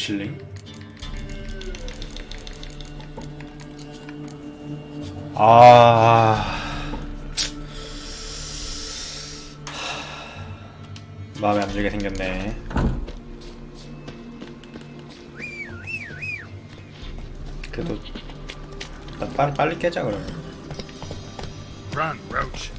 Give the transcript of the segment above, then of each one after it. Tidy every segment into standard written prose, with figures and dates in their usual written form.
미슐링? 아... 마음에 안 들게 생겼네. 그래도 나 빨리 깨자 그러면. Run, Roach.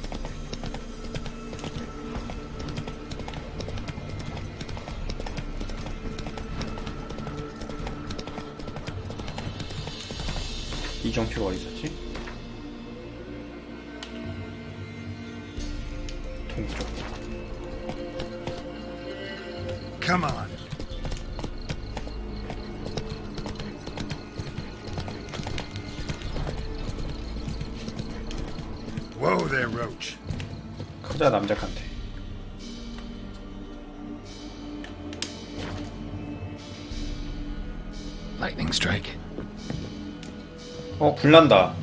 이정표가 어디 있었지? 동쪽. Come on. Whoa there, Roach. 크자 남작한테. Lightning strike. 불난다.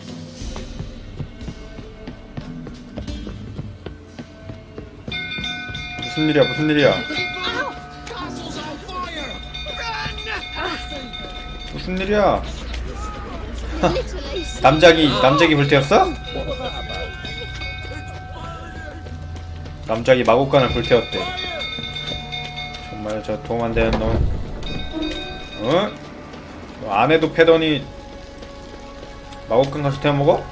무슨 일이야, 무슨 일이야. 무슨 일이야. 남작이 불태웠어? 남작이 마곡간을 불태웠대. 정말 저 도움 안 되는 놈. 어? 안에도 패더니 마곡간 가서 태워먹어?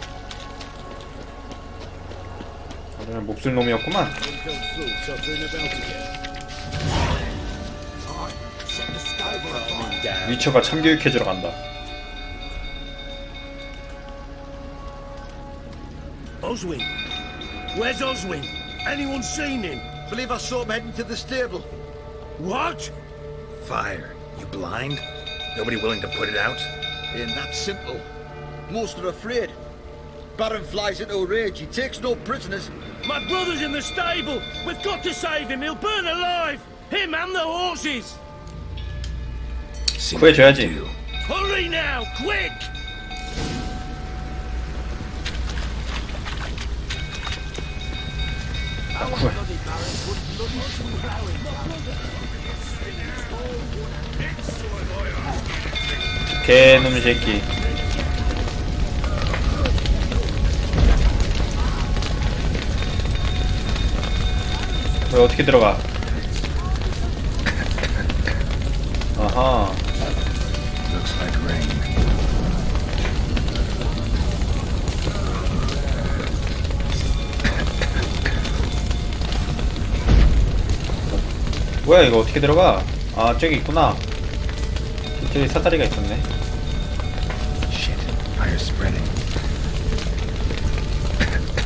아주 몹쓸 놈이었구만. 위쳐가 참교육해주러 간다. Oswin? Where's Oswin? Anyone seen him? Believe I saw him heading to the stable. What? Fire. You blind? Nobody willing to put it out? Ain't that simple. Most are afraid. Baron flies into a rage. He takes no prisoners. My brother's in the stable. We've got to save him. He'll burn alive. Him and the horses. 구해줘야지. Hurry now, quick! 개놈 새끼. 왜 어떻게 들어가? 아하. Looks like rain. 뭐야 이거 어떻게 들어가? 아 저기 있구나. 저기 사다리가 있었네. Shit, fire's spreading.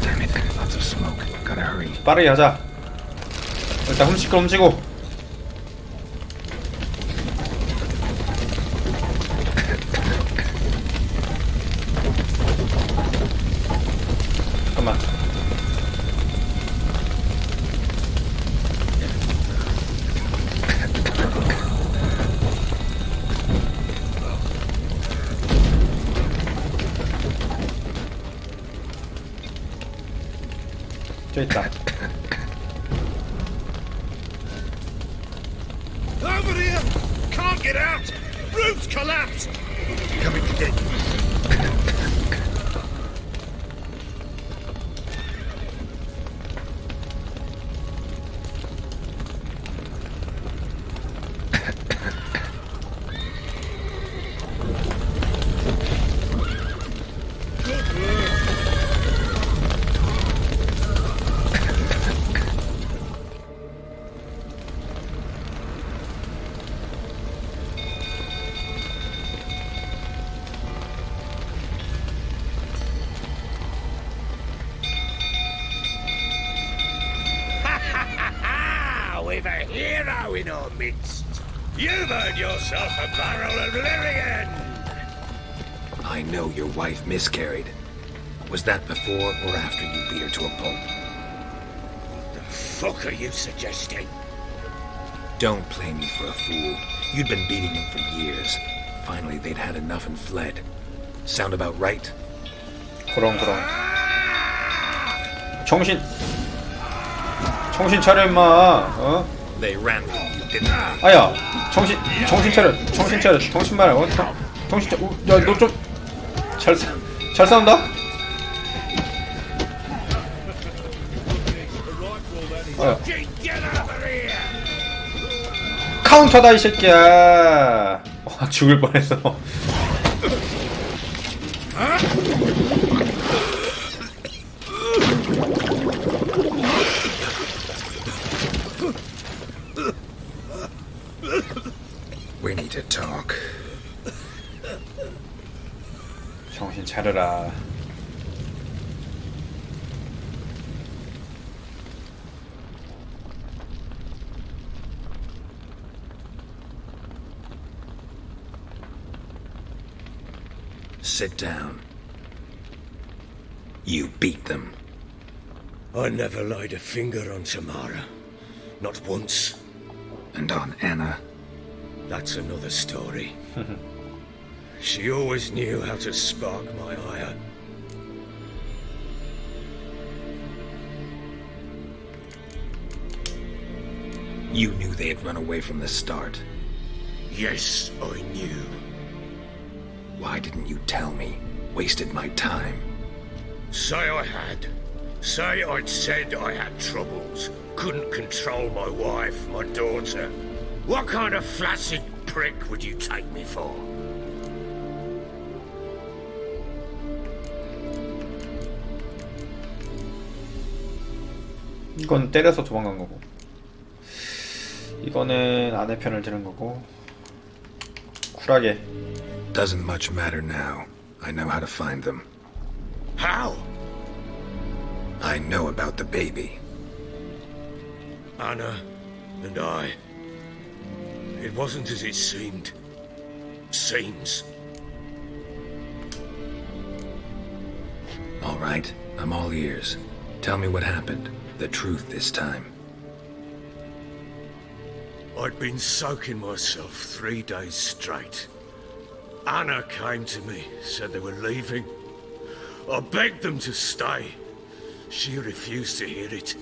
Damn it, lots of smoke. Gotta hurry. 빠르게 하자. 일단 훔치고. 잠깐만. 저 있다. Over here! Can't get out! Roof's collapsed! Coming to get you. We've a hero in our midst. You've earned yourself a barrel of Lyrian. I know your wife miscarried. Was that before or after you beat her to a pulp? What the fuck are you suggesting? Don't play me for a fool. You'd been beating him for years. Finally, they'd had enough and fled. Sound about right? 그럼. 정신 차려 임마. 어? They ran from you, didn't they? 아야, 정신 차려, 정신 말고, 정신 차려. 야, 너 좀 잘 싸운다. 아야, 카운터다 이 새끼야. 와, 죽을 뻔했어. We need to talk. 정신 차려라. Sit down. You beat them. I never laid a finger on Tamara. Not once. And on Anna. That's another story. She always knew how to spark my ire. You knew they had run away from the start. Yes, I knew. Why didn't you tell me? Wasted my time. Say I had. Say I'd said I had troubles. Couldn't control my wife, my daughter. What kind of flaccid prick would you take me for? 이건 때려서 도망간 거고, 이거는 아내 편을 드는 거고. 쿨하게. Doesn't much matter now. I know how to find them. How? I know about the baby. Anna and I. It wasn't as it seemed. Seems. All right, I'm all ears. Tell me what happened. The truth this time. I'd been soaking myself 3 days straight. Anna came to me, said they were leaving. I begged them to stay. She refused to hear it.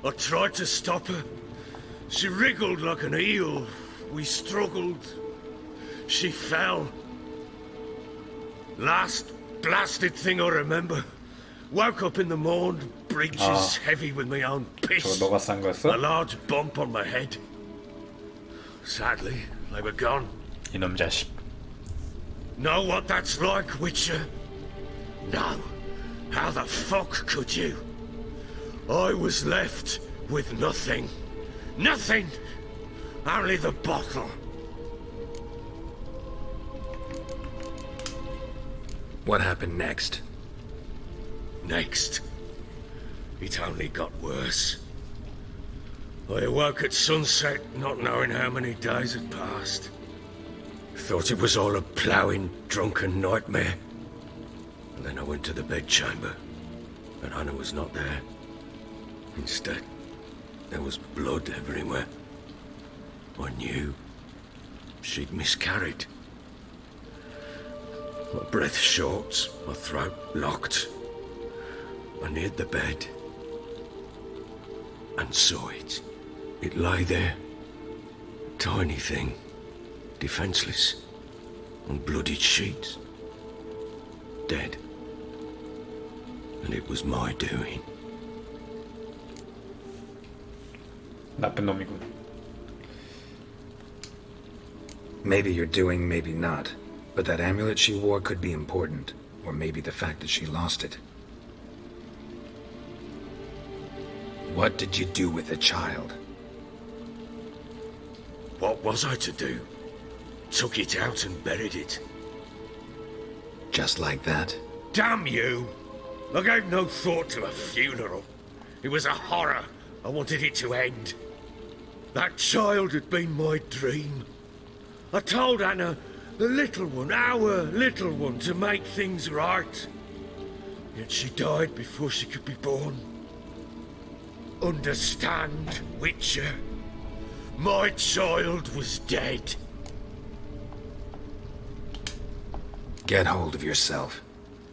I tried to stop her. She wriggled like an eel. We struggled. She fell. Last blasted thing I remember. Woke up in the morn, breeches heavy with my own piss. 저거 너가 싼 거였어? A large bump on my head. Sadly, they were gone. 이놈 자식. Know what that's like, Witcher? No. How the fuck could you? I was left with nothing. Nothing! Only the bottle. What happened next? Next. It only got worse. I awoke at sunset, not knowing how many days had passed. Thought it was all a ploughing, drunken nightmare. And then I went to the bedchamber, and Anna was not there. Instead, there was blood everywhere. I knew she'd miscarried. My breath short, my throat locked. I neared the bed and saw it. It lay there, a tiny thing, defenseless, on bloodied sheets, dead. And it was my doing. 나쁜 놈이군. Maybe you're doing, maybe not. But that amulet she wore could be important. Or maybe the fact that she lost it. What did you do with the child? What was I to do? Took it out and buried it. Just like that? Damn you! I gave no thought to a funeral. It was a horror. I wanted it to end. That child had been my dream. I told Anna, the little one, our little one, to make things right. Yet she died before she could be born. Understand, Witcher? My child was dead. Get hold of yourself.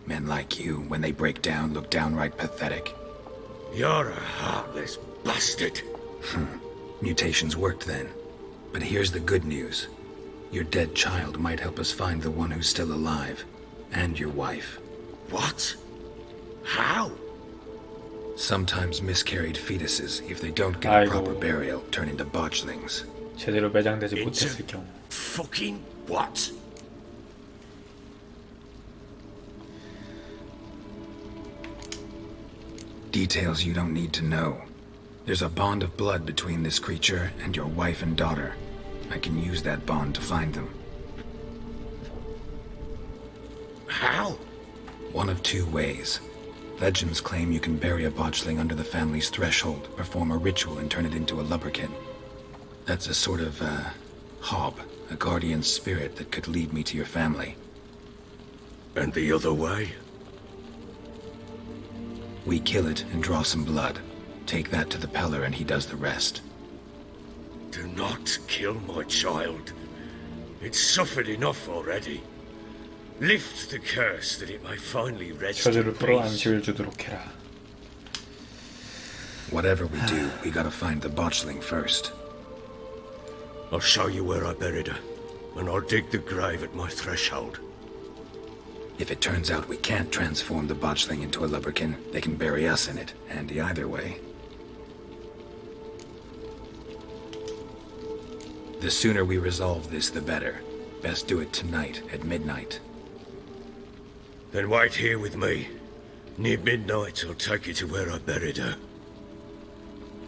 Men like you, when they break down, look downright pathetic. You're a heartless bastard. Mutations worked then. But here's the good news. Your dead child might help us find the one who's still alive. And your wife. What? How? Sometimes miscarried fetuses, if they don't get 아이고. a proper burial, turn into botchlings. 제대로 매장되지 Into 못했을 경우. fucking what? Details you don't need to know. There's a bond of blood between this creature and your wife and daughter. I can use that bond to find them. How? One of two ways. Legends claim you can bury a botchling under the family's threshold, perform a ritual, and turn it into a lubberkin. That's a sort of, hob, a guardian spirit that could lead me to your family. And the other way? We kill it and draw some blood. Take that to the Peller and he does the rest. Do not kill my child. It's suffered enough already. Lift the curse that it may finally rest in 저주를 풀어 peace. 안식을 주도록 해라. Whatever we do, we gotta find the botchling first. I'll show you where I buried her, and I'll dig the grave at my threshold. If it turns out we can't transform the botchling into a lubberkin, they can bury us in it, handy either way. The sooner we resolve this, the better. Best do it tonight, at midnight. Then wait here with me. Near midnight, I'll take you to where I buried her.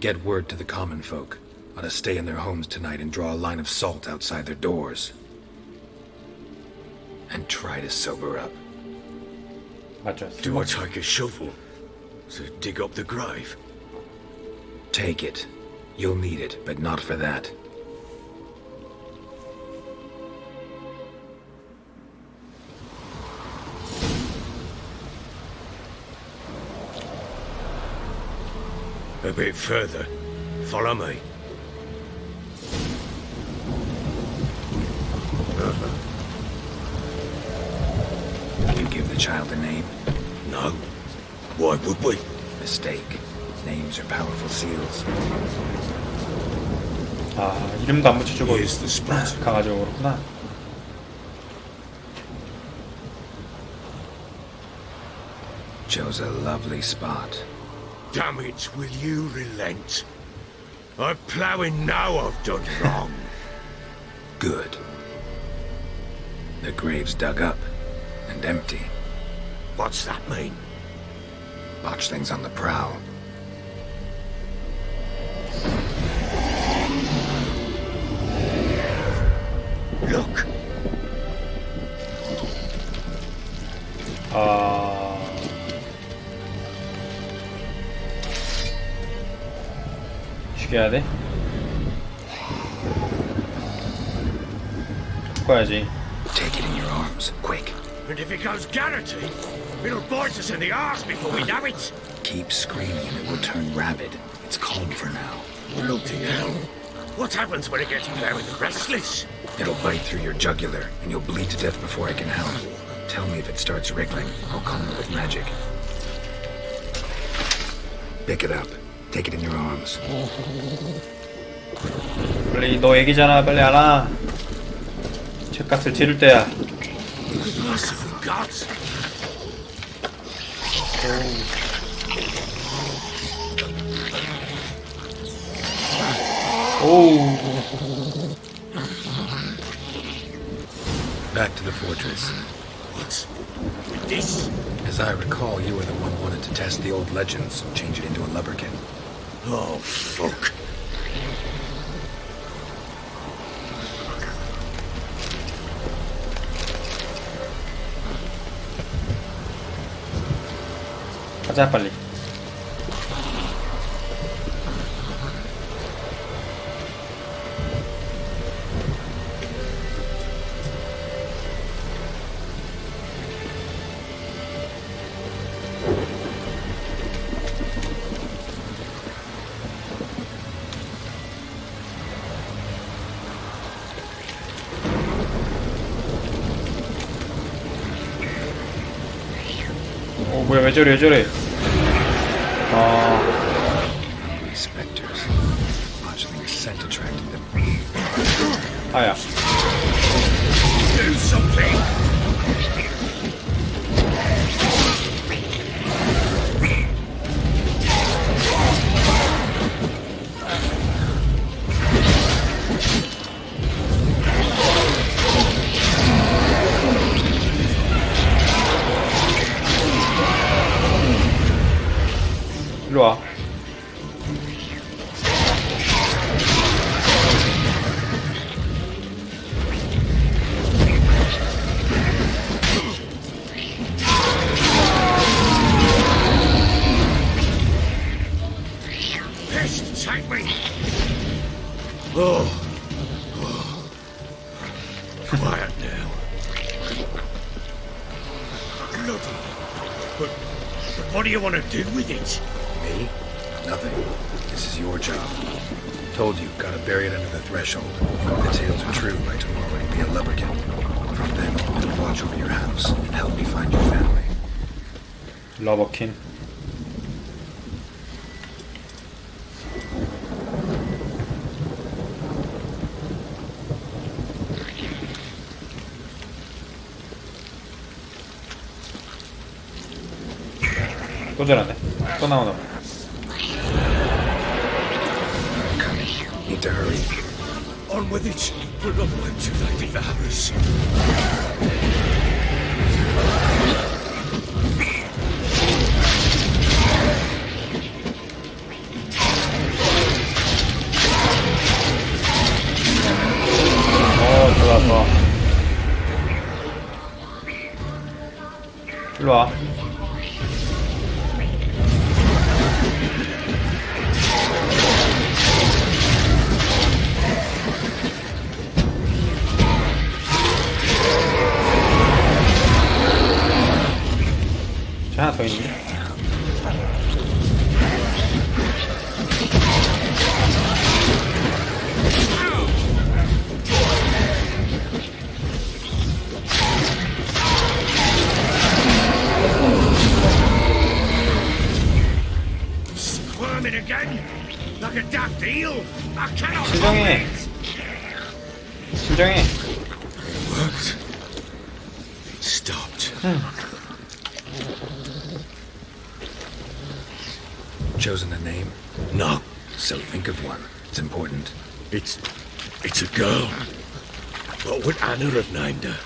Get word to the common folk. Ought to stay in their homes tonight and draw a line of salt outside their doors. And try to sober up. 맞죠? Do I take a shovel to dig up the grave? Take it. You'll need it, but not for that. A bit further. Follow me. You give the child a name? No. Why would we? Mistake. Names are powerful seals. 아, 이름도 안 붙여주고 Here's the spot. 가가지고 그렇구나. Chose a lovely spot. Damn it, will you relent? I'm ploughing now I've done wrong. Good. The grave's dug up and empty. What's that mean? Botchling's on the prowl. Look. 죽여야 돼? 바꿔야지. Take it in your arms, quick. And if it goes Garrity, it'll bite us in the arse before we know it. Keep screaming and it will turn rabid. It's calm for now. Bloody hell. What happens when it gets ploughing and restless? It'll bite through your jugular and you'll bleed to death before I can help. Tell me if it starts wriggling. I'll calm it with magic. Pick it up. Take it in your arms. 빨리 너 애기잖아. 빨리 안아. 죗값을 치를 때야. Merciful gods. 오우. Back to the fortress. What? With this? As I recall, you were the one wanted to test the old legends, change it into a lubberkin. Oh, fuck. 가자 빨리. 뭐야 왜 저래 왜 저래. Hungry specters. Botchling scent attracted them. 아야. Do something! 일로 와. Pest, take me! Oh. Quiet now. Bloody. But what do you want to do with it? Me? Nothing. This is your job. Told you, gotta bury it under the threshold. If the tales are true, by tomorrow it'll be a lubberkin. From then on, it'll watch over your house and help me find your family. 러버킨. 또 저러네. 또 나오나 봐. Coming. Need to hurry. On with it. We're not going to they devour us. 좋아. 일로 와. 저 하나 더 있는데? Squirming again? Like a daft eel? I cannot 진정해. 진정해. worked. It stopped. Chosen a name? No, So think of one. It's important. it's a girl. What would Anna have named her?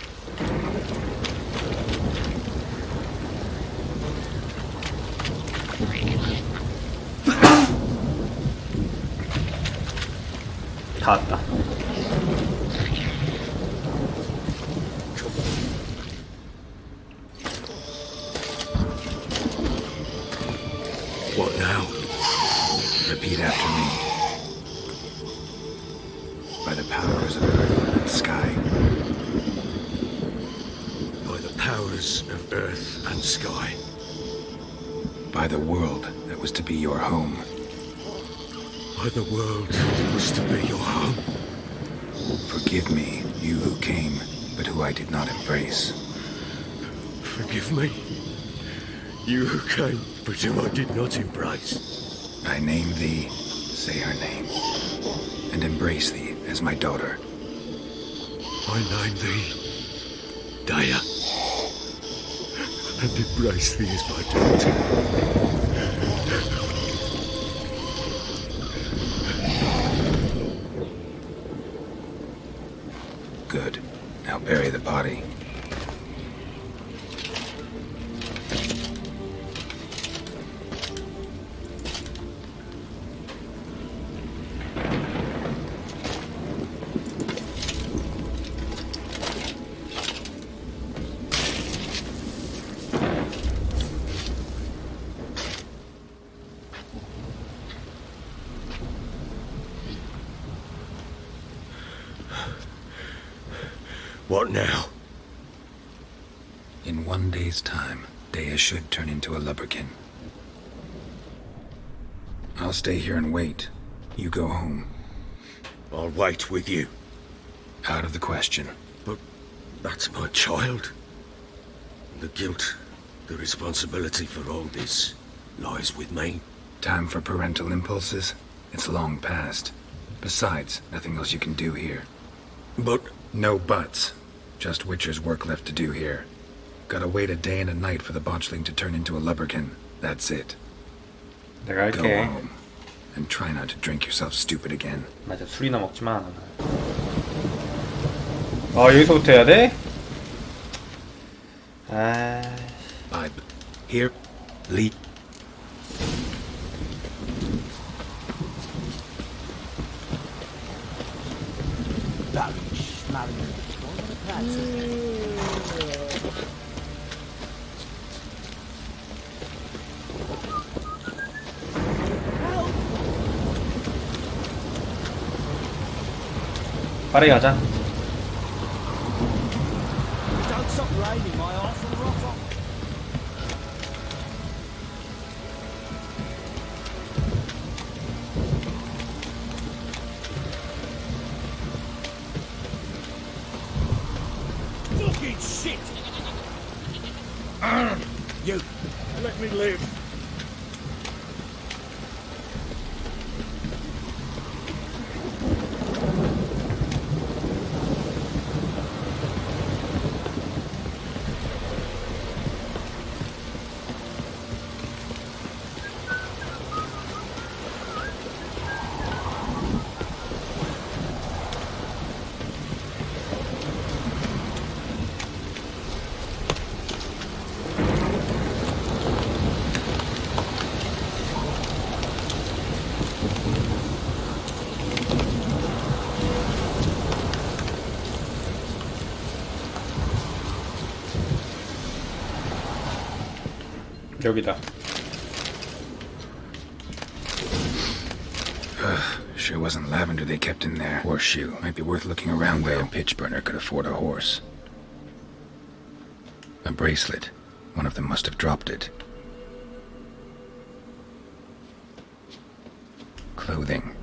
다 왔다. What now? Repeat after me. By the powers of earth and sky. By the powers of earth and sky. By the world that was to be your home. By the world that was to be your home. Forgive me, you who came, but who I did not embrace. Forgive me. You who came, but whom I did not embrace. I name thee, say her name, and embrace thee as my daughter. I name thee Daya, and embrace thee as my daughter. Good. Now bury the body. What now? In 1 day's time, Dea should turn into a lubberkin. I'll stay here and wait. You go home. I'll wait with you. Out of the question. But that's my child. The guilt, the responsibility for all this lies with me. Time for parental impulses? It's long past. Besides, nothing else you can do here. But No buts. Just Witcher's work left to do here. Gotta wait a day and a night for the botchling to turn into a lubberkin. That's it. 내가 Go 할게. home. And try not to drink yourself stupid again. 맞아, 술이나 먹지마. 여기서부터 해야 돼? Vibe. Here. Lead. 빠르게 가자. Don't stop raining, my arse and rock off. Fucking shit! You, let me live. 여기다. Sure wasn't lavender they kept in there. Horseshoe. Might be worth looking around though. A pitch burner could afford a horse. A bracelet. One of them must have dropped it. Clothing.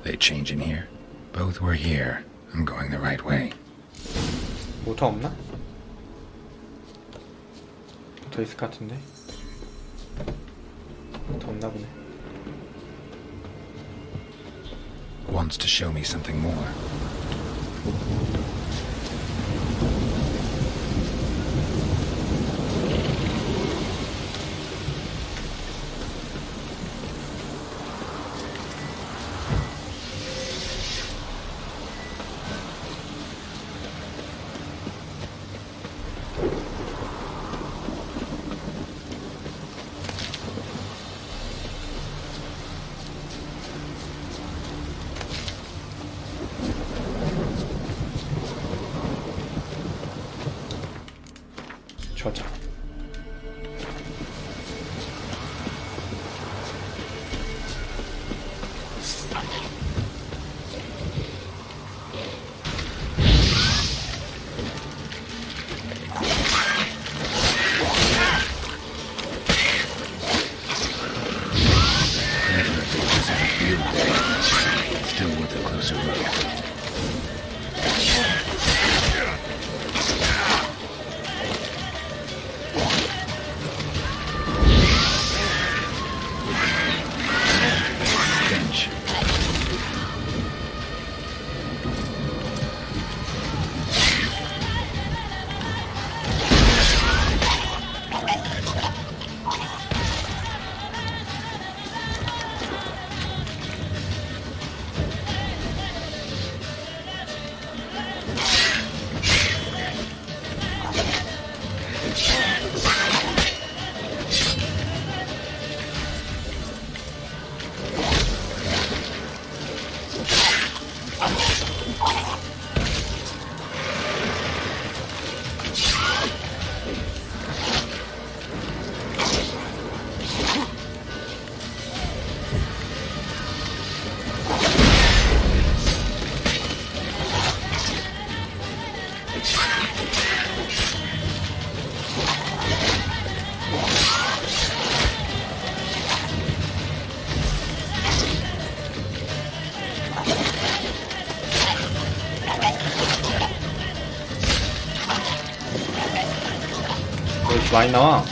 They change in here? Both were here. I'm going the right way. 모터 없나? 모터 있을 것 같은데. 모터 없나 보네. Wants to show me something more. 저자. Still worth a closer look. 왜 이렇게 많이 나와?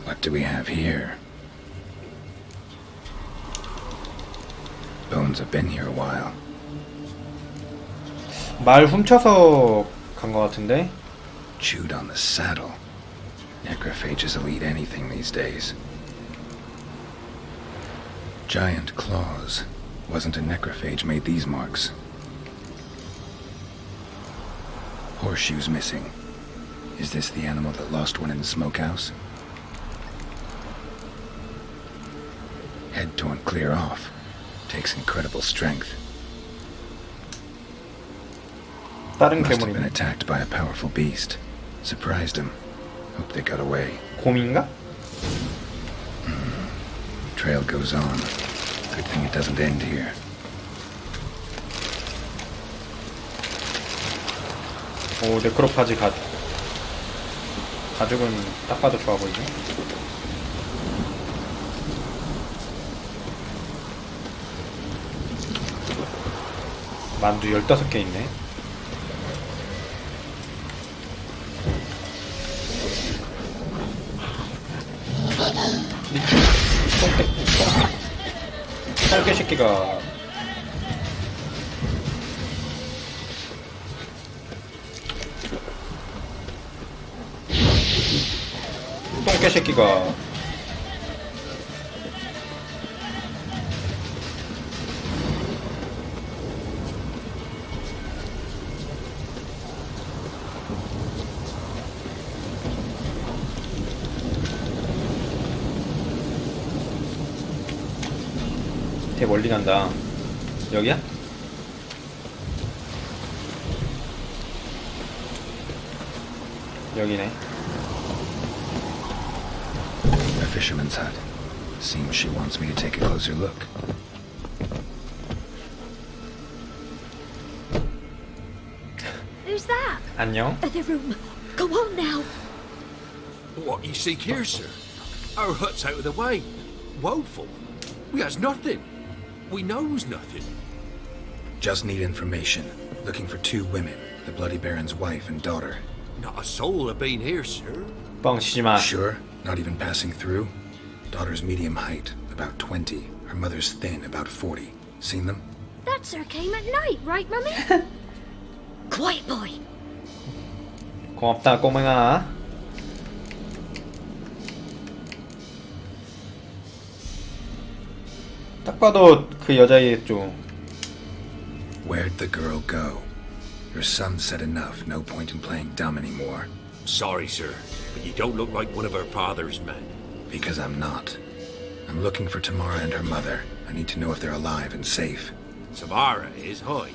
What do we have here? Bones have been here a while. 말 훔쳐서 간 것 같은데? Chewed on the saddle. Necrophages will eat anything these days. Giant claws. Wasn't a necrophage made these marks. Horseshoes missing. Is this the animal that lost one in the smokehouse? Head torn clear off. Takes incredible strength. 다른 Must have been 괴물이네. attacked by a powerful beast. Surprised him. Hope they got away. 곰인가? Trail goes on. Good thing it doesn't end here. 오, 네크로파지 가죽은 딱 봐도 좋아 보이죠? 만두 15개 있네. 똥개 새끼가 똥개 새끼가 되게 멀리 간다. 여기야? 여기네. A fisherman's hut. Seems she wants me to take a closer look. Who's that? 안녕. The room. Go on now. What you seek here, sir? Our hut's out of the way. Woeful. We has nothing. We knows nothing. Just need information. Looking for 2 women. The Bloody Baron's wife and daughter. Not a soul have been here, sir. 뻥치지 마. Sure? Not even passing through? Daughter's medium height, about 20. Her mother's thin, about 40. Seen them? That sir came at night, right, Mummy? Quiet, boy. 고맙다, 꼬맹아. 딱 봐도 그 여자애였죠. Where'd the girl go? Your son said enough. No point in playing dumb anymore. Sorry, sir, but you don't look like one of our father's men. Because I'm not. I'm looking for Tamara and her mother. I need to know if they're alive and safe. Samara is high.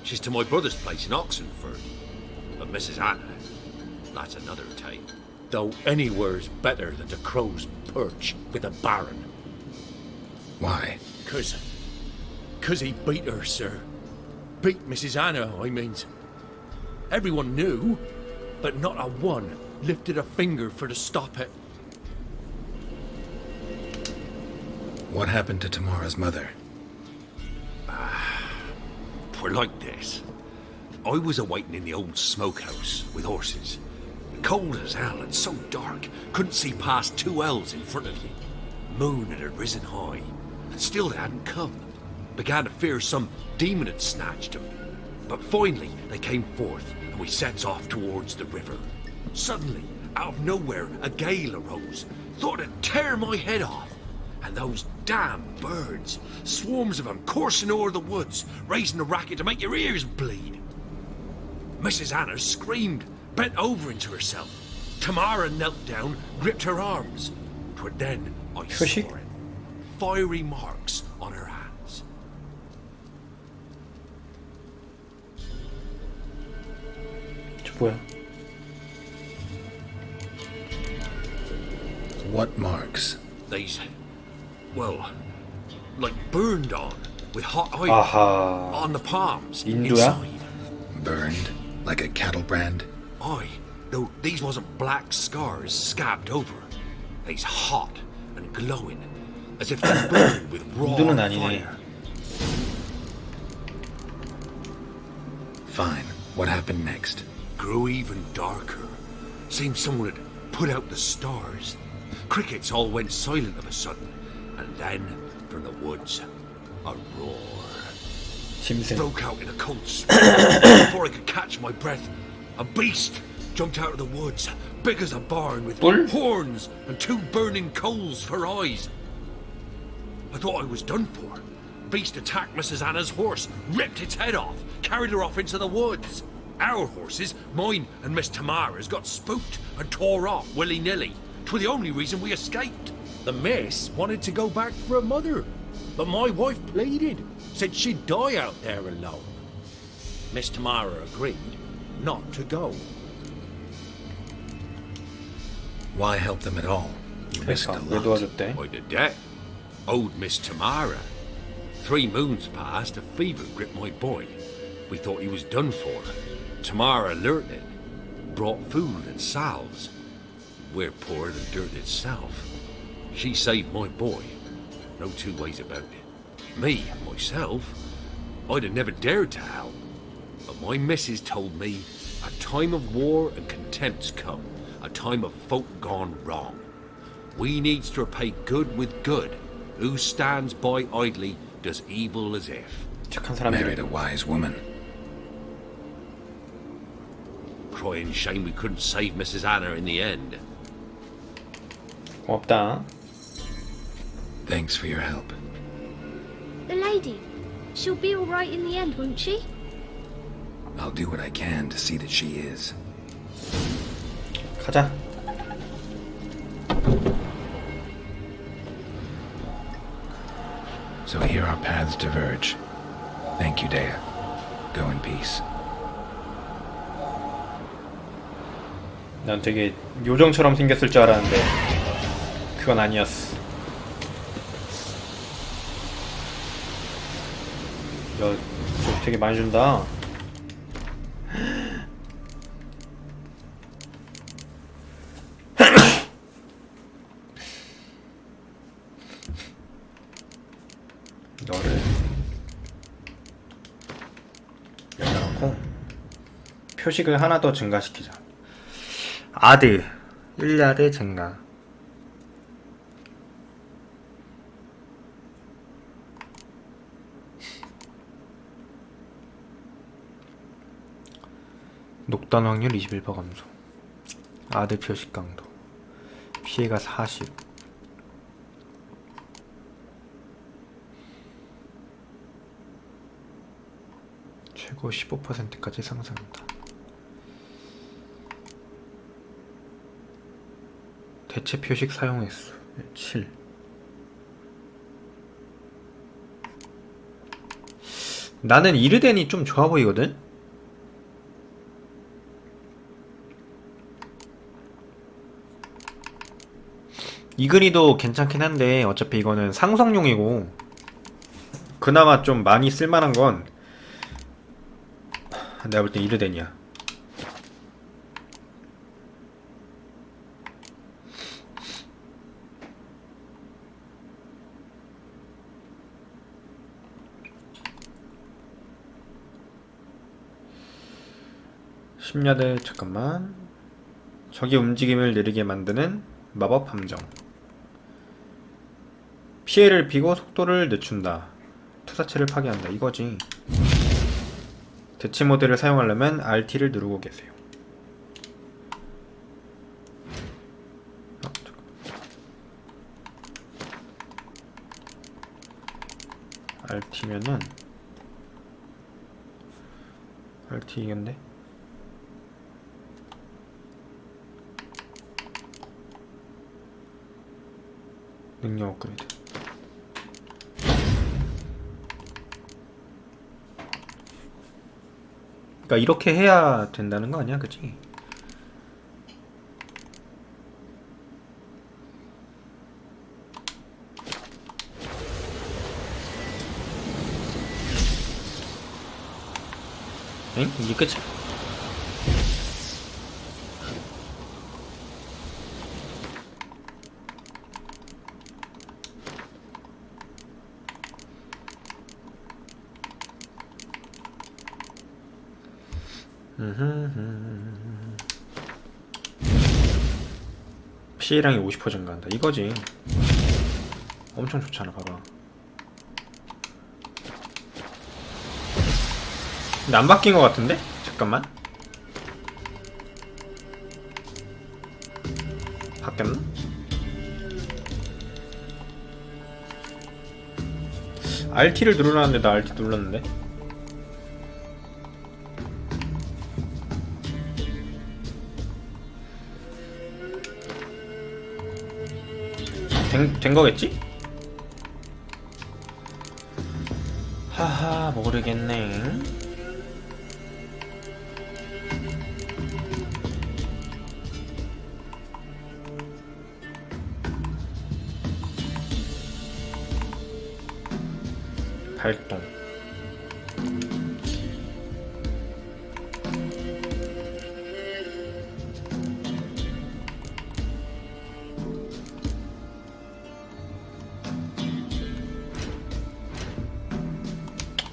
She's to my brother's place in Oxenford. But Mrs. Anna, that's another tale. Though anywhere's better than the Crow's Perch with a baron. Why? Cause he beat her, sir. Beat Mrs. Anna, I means. Everyone knew, but not a one lifted a finger for to stop it. What happened to Tamara's mother? We're like this. I was awaiting in the old smokehouse with horses. Cold as hell and so dark, couldn't see past 2 ells in front of you. Moon had risen high, and still they hadn't come. Began to fear some demon had snatched them. But finally they came forth, and we sets off towards the river. Suddenly, out of nowhere, a gale arose. Thought it'd tear my head off. And those damn birds, swarms of them coursing o'er the woods, raising a racket to make your ears bleed. Mrs. Anna screamed, bent over into herself. Tamara knelt down, gripped her arms. 'Twas then I saw 표식? it. Fiery marks on her hands. 저 뭐야? What marks? These, well, like burned on, with hot iron 아하. on the palms, 인두야? inside. Burned? Like a cattle brand? Aye, though these wasn't black scars scabbed over. They's hot and glowing, as if they burned with raw 인두는 아니네. fire. Fine. What happened next? Grew even darker. Seemed someone had put out the stars. Crickets all went silent of a sudden, and then, from the woods, a roar 짐승. broke out in a cold sweat. Before I could catch my breath, a beast jumped out of the woods, big as a barn, with Bull? horns and 2 burning coals for eyes. I thought I was done for. Beast attacked Mrs. Anna's horse, ripped its head off, carried her off into the woods. Our horses, mine and Miss Tamara's, got spooked and tore off willy-nilly. 'Twere the only reason we escaped. The miss wanted to go back for her mother, but my wife pleaded, said she'd die out there alone. Miss Tamara agreed not to go. Why help them at all? You risked 그러니까 a 왜 lot. 도와줬대? I did that. Owed Miss Tamara. 3 moons passed, a fever gripped my boy. We thought he was done for. Tamara alerted, brought food and salves. We're poorer than dirt itself. She saved my boy. No 2 ways about it. Me, myself, I'd have never dared to help. But my missus told me a time of war and contempt's come. A time of folk gone wrong. We needs to repay good with good. Who stands by idly does evil as if. 착한 Married 사람들. a wise woman. Crying shame we couldn't save Mrs. Anna in the end. 고맙다. Thanks for your help. The lady. She'll be all right in the end, won't she? I'll do what I can to see that she is. 가자. So here our paths diverge. Thank you, Dea. Go in peace. 난 되게 요정처럼 생겼을 줄 알았는데 그건 아니었어. 야, 저 되게 많이 준다. 너를 여기다 놓고 표식을 하나 더 증가시키자. 아드 1야드 증가. 녹단 확률 21% 감소. 아드 표식 강도. 피해가 40. 최고 15%까지 상승한다. 대체 표식 사용 횟수 7. 나는 이르덴이 좀 좋아 보이거든? 이근이도 괜찮긴 한데 어차피 이거는 상성용이고 그나마 좀 많이 쓸만한 건 내가 볼 땐 이르덴이야. 심야대 잠깐만. 적의 움직임을 느리게 만드는 마법 함정. 피해를 비고 속도를 늦춘다. 투사체를 파괴한다. 이거지. 대치 모드를 사용하려면 RT를 누르고 계세요. RT면은 RT 이건데 능력 업그레이드. 그러니까 이렇게 해야 된다는 거 아니야, 그치? 엥? 이게 끝이야? 피해량이 50% 증가한다. 이거지. 엄청 좋잖아. 봐봐. 근데 안 바뀐 것 같은데? 잠깐만. 바뀌었나? RT를 누르라는데 나 RT 눌렀는데? 된 거겠지? 하하, 모르겠네. 발동.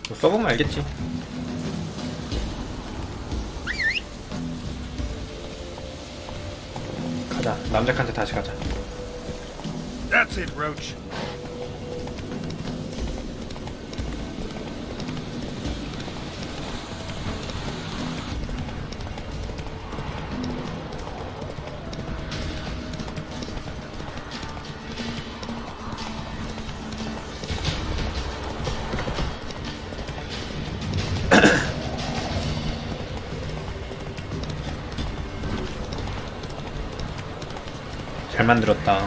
뭐 써보면 알겠지. 가자. 남작한테 다시 가자. That's it, Roach. 잘 만들었다.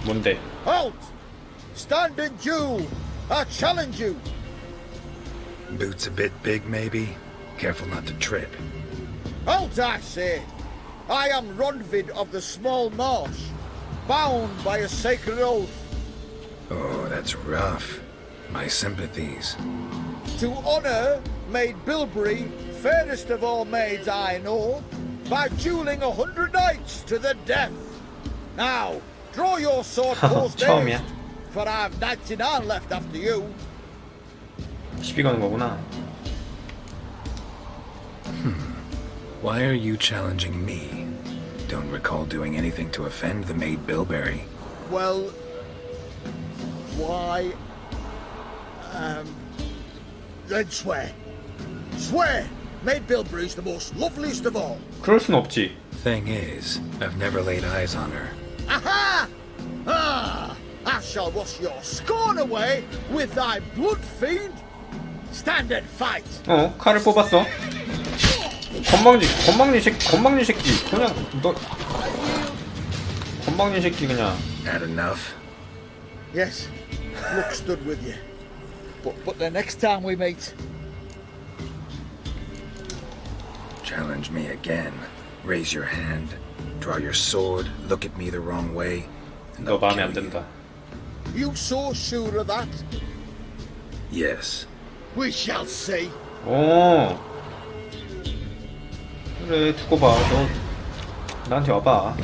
뭔데? Halt! Stand and do! I challenge you! Boots a bit big, maybe? Careful not to trip. Halt, I say! I am Ronvid of the Small Marsh, bound by a sacred oath Oh, that's rough. My sympathies. to honor Maid Bilberry, fairest of all maids I know, by dueling 100 knights to the death. Now, draw your sword post 처음이야. dazed, for I've 99 left after you. 시비 거는 거구나. Why are you challenging me? Don't recall doing anything to offend the maid Bilberry. Well, why? Then swear. Swear! Maid Bilberry's the most loveliest of all. 그럴 순 없지. Thing is, I've never laid eyes on her. Aha! Ah! I shall wash your scorn away with thy blood, fiend! Stand and fight! 칼을 뽑았어. 건방진 새끼. 그냥 너 건방진 새끼 그냥. Had enough? Yes, luck stood with you. But the next time we meet, Challenge me again. Raise your hand. Draw your sword. Look at me the wrong way. And 너 I'll 마음에 kill 안 you. 든다. you so sure of that? Yes. We shall see. 오. 그래 두고 봐. 너 나한테 와봐.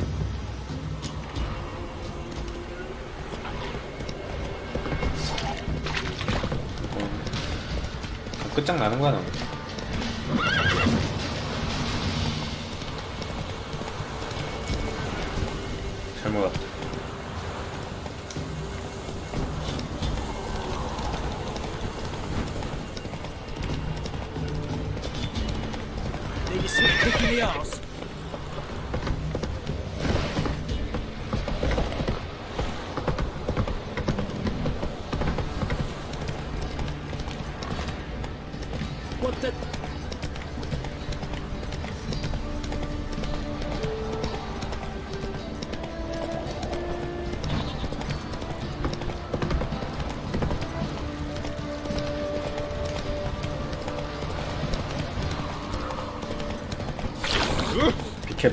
끝장나는 거야 너. 잘못 왔다. Need a sweet kick in the arse. What the?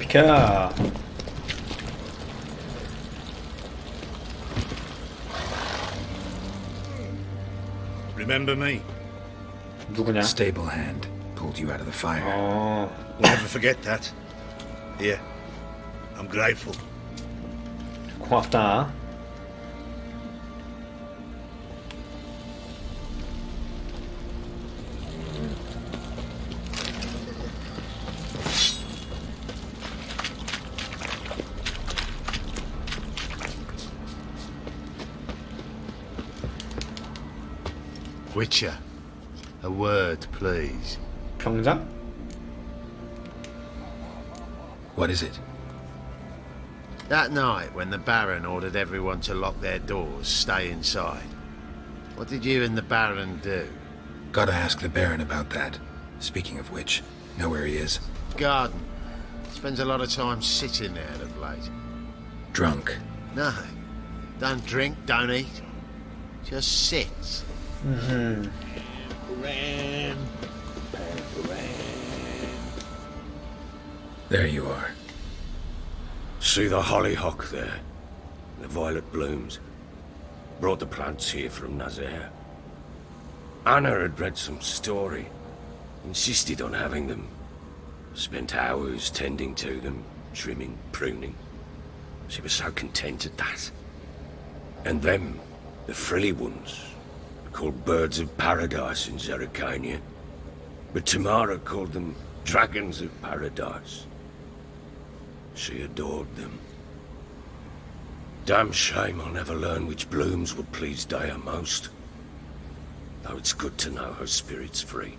비켜. Remember me? 누구냐? Stable hand pulled you out of the fire. Never forget that. Here. I'm grateful. 고맙다. Witcher, a word, please. 병장? What is it? That night when the Baron ordered everyone to lock their doors, stay inside. What did you and the Baron do? Gotta ask the Baron about that. Speaking of which, know where he is? Garden. Spends a lot of time sitting there of late. Drunk. No. Don't drink, don't eat. Just sits. 음. There you are. See the hollyhock there? The violet blooms. Brought the plants here from Nazaire. Anna had read some story. Insisted on having them. Spent hours tending to them, trimming, pruning. She was so content at that. And them, the frilly ones, are called birds of paradise in Zerrikania. But Tamara called them dragons of paradise. She adored them. Damn shame I'll never learn which blooms would please Dea most. Though it's good to know her spirit's free.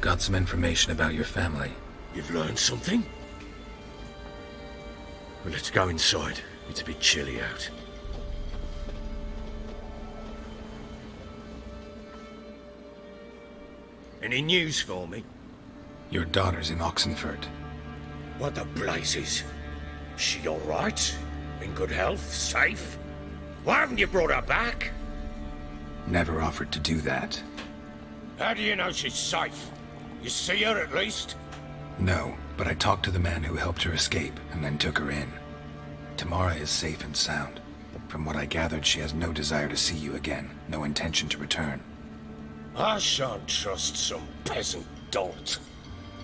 Got some information about your family. You've learned something? Well, let's go inside. It's a bit chilly out. Any news for me? Your daughter's in Oxenford. What the blazes? She all right? In good health? Safe? Why haven't you brought her back? Never offered to do that. How do you know she's safe? You see her at least? No, but I talked to the man who helped her escape and then took her in. Tamara is safe and sound. From what I gathered, she has no desire to see you again, no intention to return. I shan't trust some peasant dolt.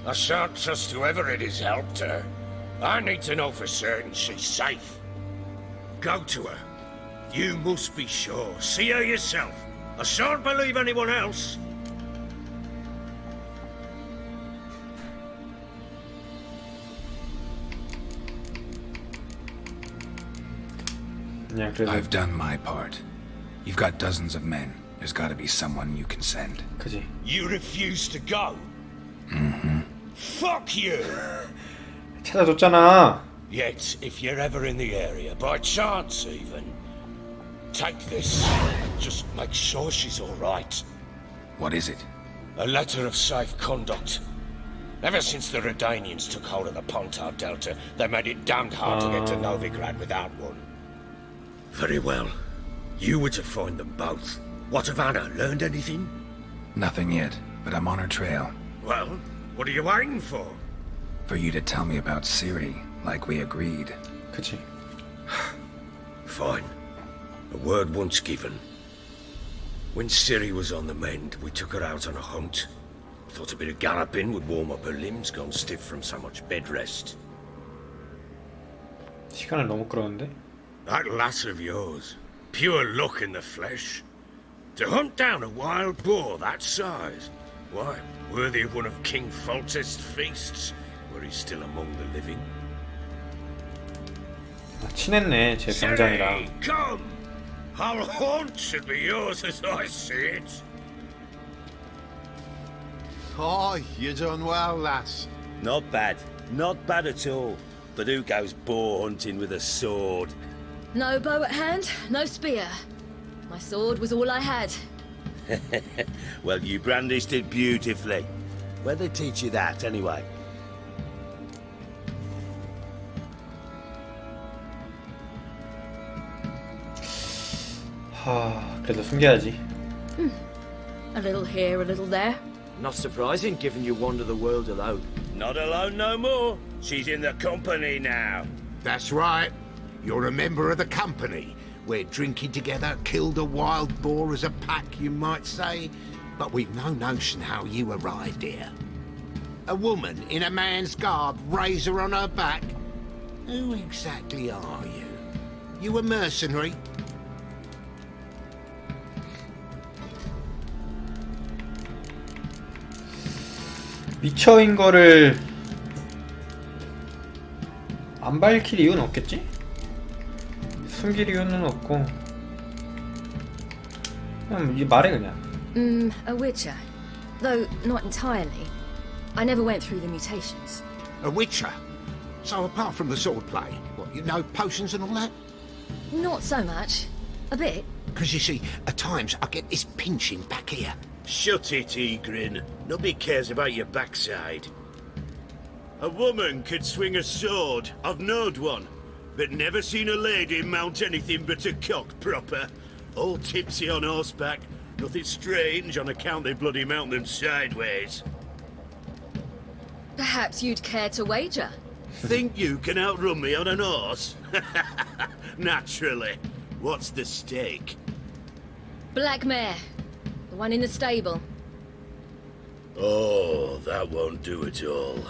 I shan't trust whoever it is helped her. I need to know for certain she's safe. Go to her. You must be sure. See her yourself. I shan't believe anyone else. 그냥 그래도 I've done my part. You've got dozens of men. There's got to be someone you can send. 그지. You refuse to go? Fuck you! 찾아줬잖아. Yet, if you're ever in the area, by chance even, take this. Just make sure she's all right. What is it? A letter of safe conduct. Ever since the Redanians took hold of the Pontar Delta, they made it damned hard to get to Novigrad without one. Very well. You were to find them both. What of Anna? Learned anything? Nothing yet, but I'm on her trail. Well, what are you waiting for? For you to tell me about Ciri, like we agreed. 그치. Fine. A word once given. When Ciri was on the mend, we took her out on a hunt. Thought a bit of galloping would warm up her limbs, gone stiff from so much bed rest. 시간을 너무 끌었는데. That lass of yours, pure luck in the flesh. To hunt down a wild boar that size, why, worthy of one of King Foltest's feasts, were he still among the living. 아, 친했네 제 병장이랑. Ciri, come! Our haunt should be yours as I see it. Oh, you're done well, lass. Not bad. Not bad at all. But who goes boar hunting with a sword? No bow at hand, no spear. My sword was all I had. Well, you brandished it beautifully. Where'd they teach you that, anyway? 그래도 숨겨야지. A little here, a little there. Not surprising, given you wander the world alone. Not alone no more. She's in the company now. That's right. You're a member of the company. We're drinking together, killed a wild boar as a pack, you might say. But we've no notion how you arrived here. A woman in a man's garb, razor on her back. Who exactly are you? You a mercenary? 미쳐인 거를 안 밝힐 이유는 없겠지? 숨길 이유는 없고 이제 말해 그냥. A witcher. Though not entirely. I never went through the mutations. A witcher? So apart from the swordplay, what, you know potions and all that? Not so much. A bit. Because you see, at times I get this pinching back here. Shut it, Egrin. Nobody cares about your backside. A woman could swing a sword. I've knowed one. But never seen a lady mount anything but a cock proper. All tipsy on horseback. Nothing strange on account they bloody mount them sideways. Perhaps you'd care to wager? Think you can outrun me on an horse? Naturally. What's the stake? Black mare. The one in the stable. Oh, that won't do at all.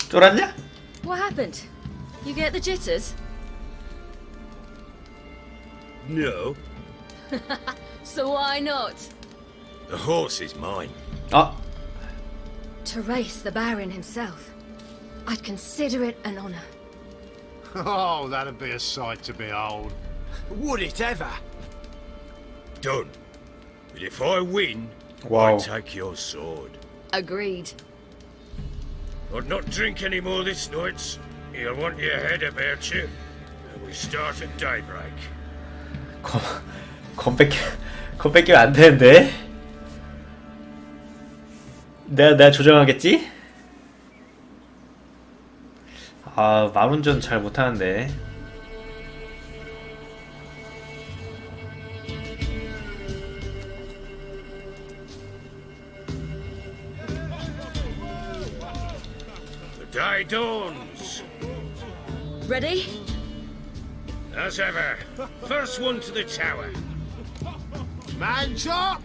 쫄았냐? What happened? You get the jitters? No. So why not? The horse is mine. 아, To race the Baron himself. I'd consider it an honor. Oh, that'd be a sight to behold. Would it ever? Done. But if I win, Wow. I take your sword. Agreed. I'd not drink any more this night. You'll want your head about you. And we start at daybreak. 건 뺏기면 안 되는데. 내가 조정하겠지? 아, 말운전 잘 못하는데. The day dawns. Ready? As ever, first one to the tower. Man's up!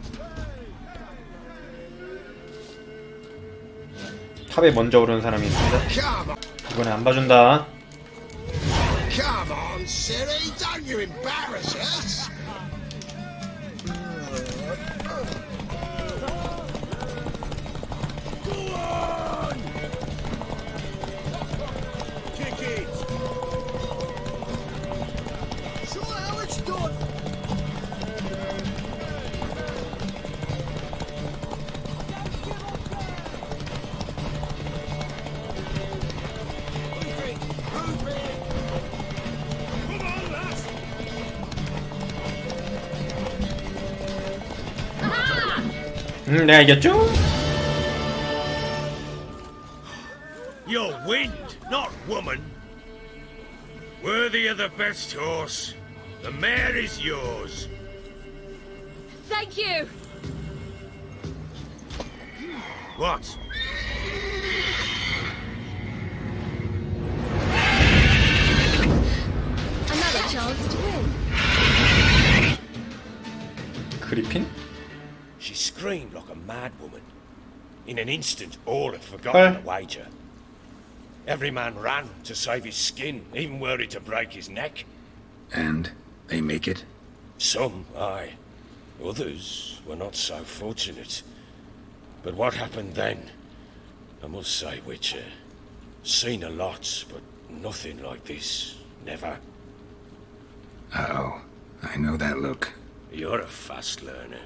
탑에 먼저 오르는 사람이 있습니다. Come on, 이번에 안 봐준다. come on, Siri, don't you embarrass us. Kick it! Show how it's done. 내가 이겼죠? You're wind, not woman. Worthy of the best horse. The mare is yours. Thank you! What? Another chance to win. 그리핀? She screamed like a mad woman. In an instant, all had forgotten the wager. Every man ran to save his skin, even were it to break his neck. And they make it? Some, aye. Others were not so fortunate. But what happened then? I must say, Witcher, seen a lot, but nothing like this. Never. Uh-oh. I know that look. You're a fast learner.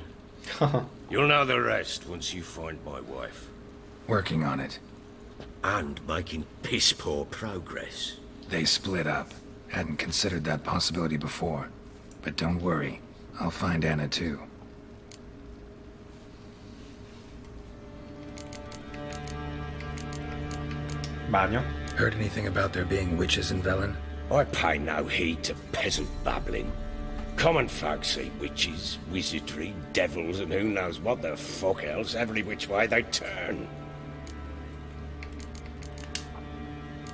You'll know the rest once you find my wife. Working on it. And making piss-poor progress. They split up. Hadn't considered that possibility before. But don't worry. I'll find Anna too. 마녀? Heard anything about there being witches in Velen? I pay no heed to peasant babbling. Common folk see witches, wizardry, devils, and who knows what the fuck else every which way they turn.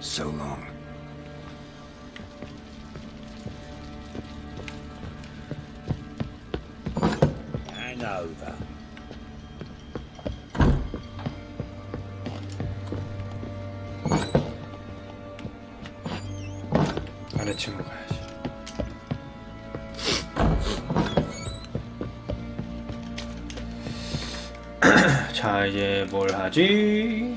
So long. Hang over. 아래층으로 가야지. 자, 이제 뭘 하지?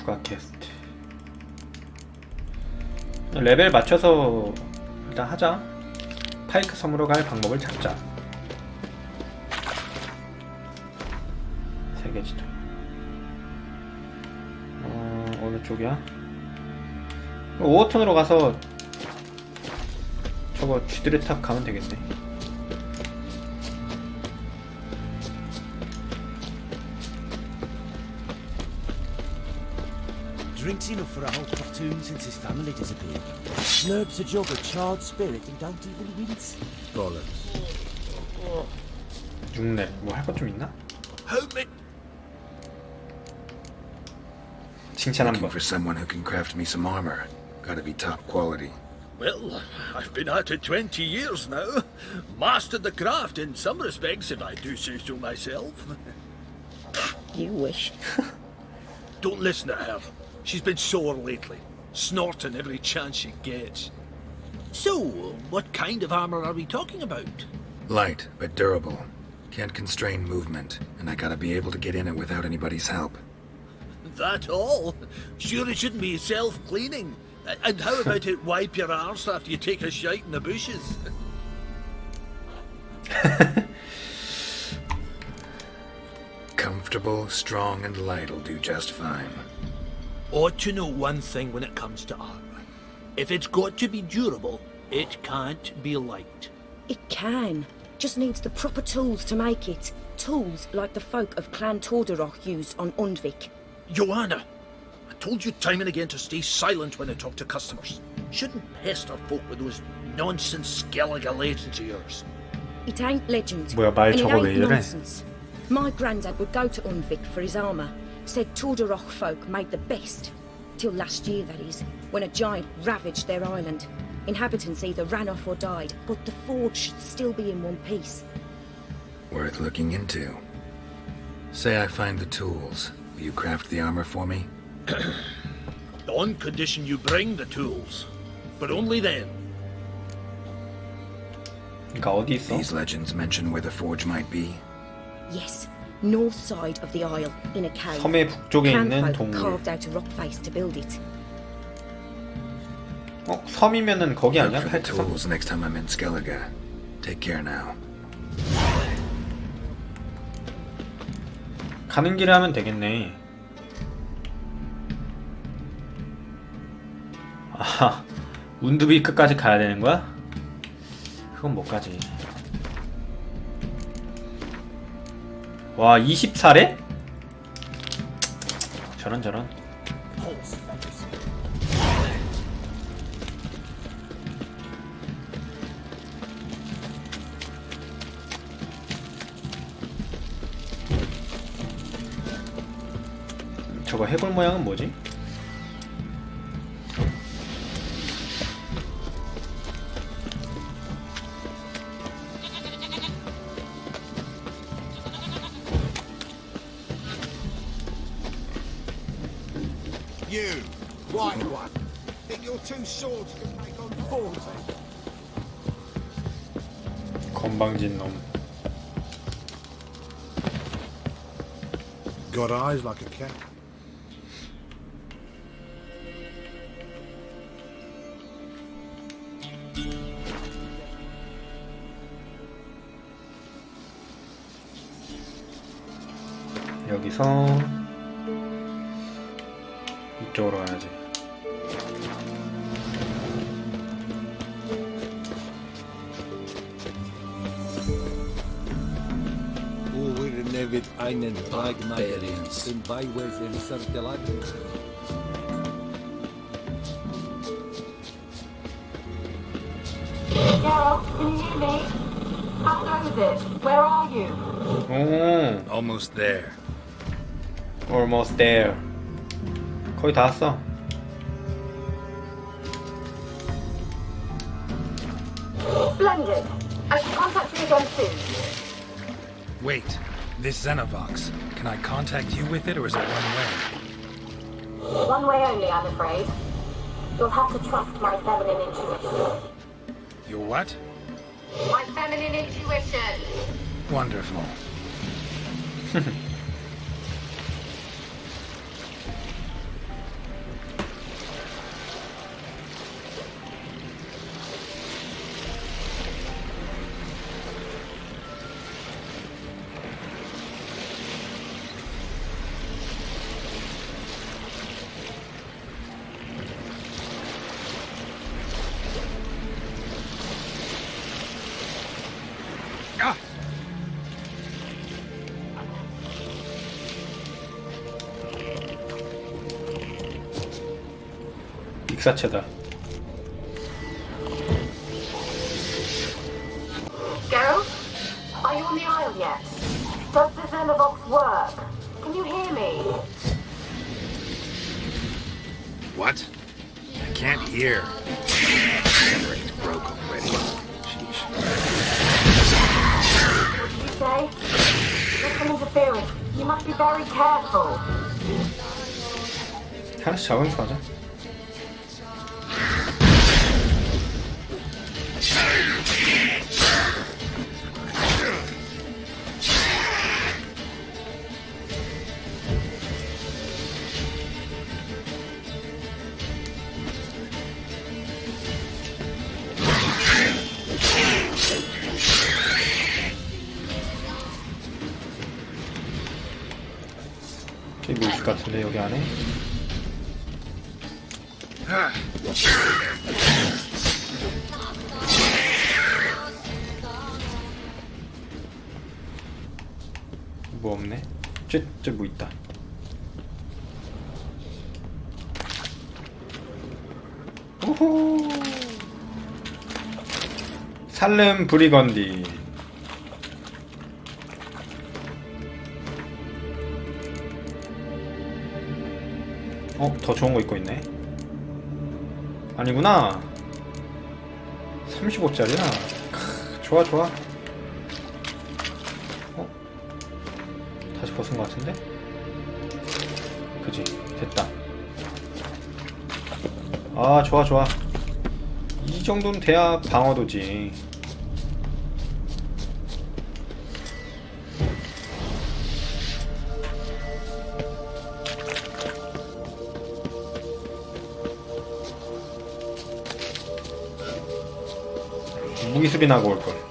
추가 퀘스트. 레벨 맞춰서 일단 하자. 파이크 섬으로 갈 방법을 찾자. 세계 지도. 어느 쪽이야? 오어톤으로 가서 저거 쥐들의 탑 가면 되겠네. Drinks enough for a whole platoon since his family disappeared. Slurps a jug of charred spirit and don't even wince. Bollocks. 육렙 뭐 할 것 좀 있나? Help me! 칭찬 Looking 한번. for someone who can craft me some armor. Gotta be top quality. Well, I've been at it 20 years now. Mastered the craft in some respects, if I do say so myself. You wish. Don't listen to her. She's been sore lately, snorting every chance she gets. So, what kind of armor are we talking about? Light, but durable. Can't constrain movement, and I gotta be able to get in it without anybody's help. That all? Sure it shouldn't be self-cleaning. And how about it wipe your arse after you take a shite in the bushes? Comfortable, strong, and light'll do just fine. Ought to know one thing when it comes to armor. If it's got to be durable, it can't be light. It can. Just needs the proper tools to make it. Tools like the folk of Clan Tordarroch used on Undvik. Joanna, I told you time and again to stay silent when I talk to customers. Shouldn't pester folk with those nonsense Skellige legends of yours. It ain't legend. 뭐야, 말 and it 저거 왜 ain't 이래? nonsense. My granddad would go to Undvik for his armour. Said Tordarroch folk made the best. Till last year, that is, when a giant ravaged their island. Inhabitants either ran off or died, but the forge should still be in one piece. Worth looking into. Say I find the tools. Will you craft the armor for me? On condition you bring the tools. But only then. 그러니까 어디 있어? These legends mention where the forge might be. Yes, north side of the isle, in a cave. 섬의 북쪽에 있는 Clanfolk 동굴. carved out a rock face to build it. 섬이면은 거기 Look 아니야? for the 파이크 섬? tools next time I'm in Skellige. Take care now. 가는 길에 하면 되겠네. 아, 운두비크까지 가야 되는 거야? 그건 못 가지. 와, 24래? 저런. 저거 해골 모양은 뭐지? You, white one. Think your two swords can make on 40? 건방진 놈. Got eyes like a cat. 여기서 이쪽으로 가야지. Nevit einen Pragmaterians. In Bywes in Sartelag. Geralt, can you hear me? How goes it? Where are you? 오, Almost there. almost there. 거의 다 왔어. Splendid. I shall contact you again soon. Wait, this Xenovox. Can I contact you with it, or is it one way? One way only, I'm afraid. You'll have to trust my feminine intuition. Your what? My feminine intuition. Wonderful. 익사체다. Geralt? Are you on the Isle yet? Does the Xenovox work? Can you hear me? What? I can't hear. Generator's broke already. Sheesh. What did you say? There's some interference. You must be very careful. 하나씩 잡으면서 가자. 저기 뭐 있을 것 같은데 여기 안에? 뭐 없네? 쟤 뭐 있다. 우후. 살름 브리건디. 더 좋은 거 입고 있네. 아니구나. 35짜리야. 좋아 좋아. 다시 벗은 거 같은데? 그지? 됐다. 아 좋아 좋아. 이 정도는 돼야 방어도지. 무기수비 나고 올걸.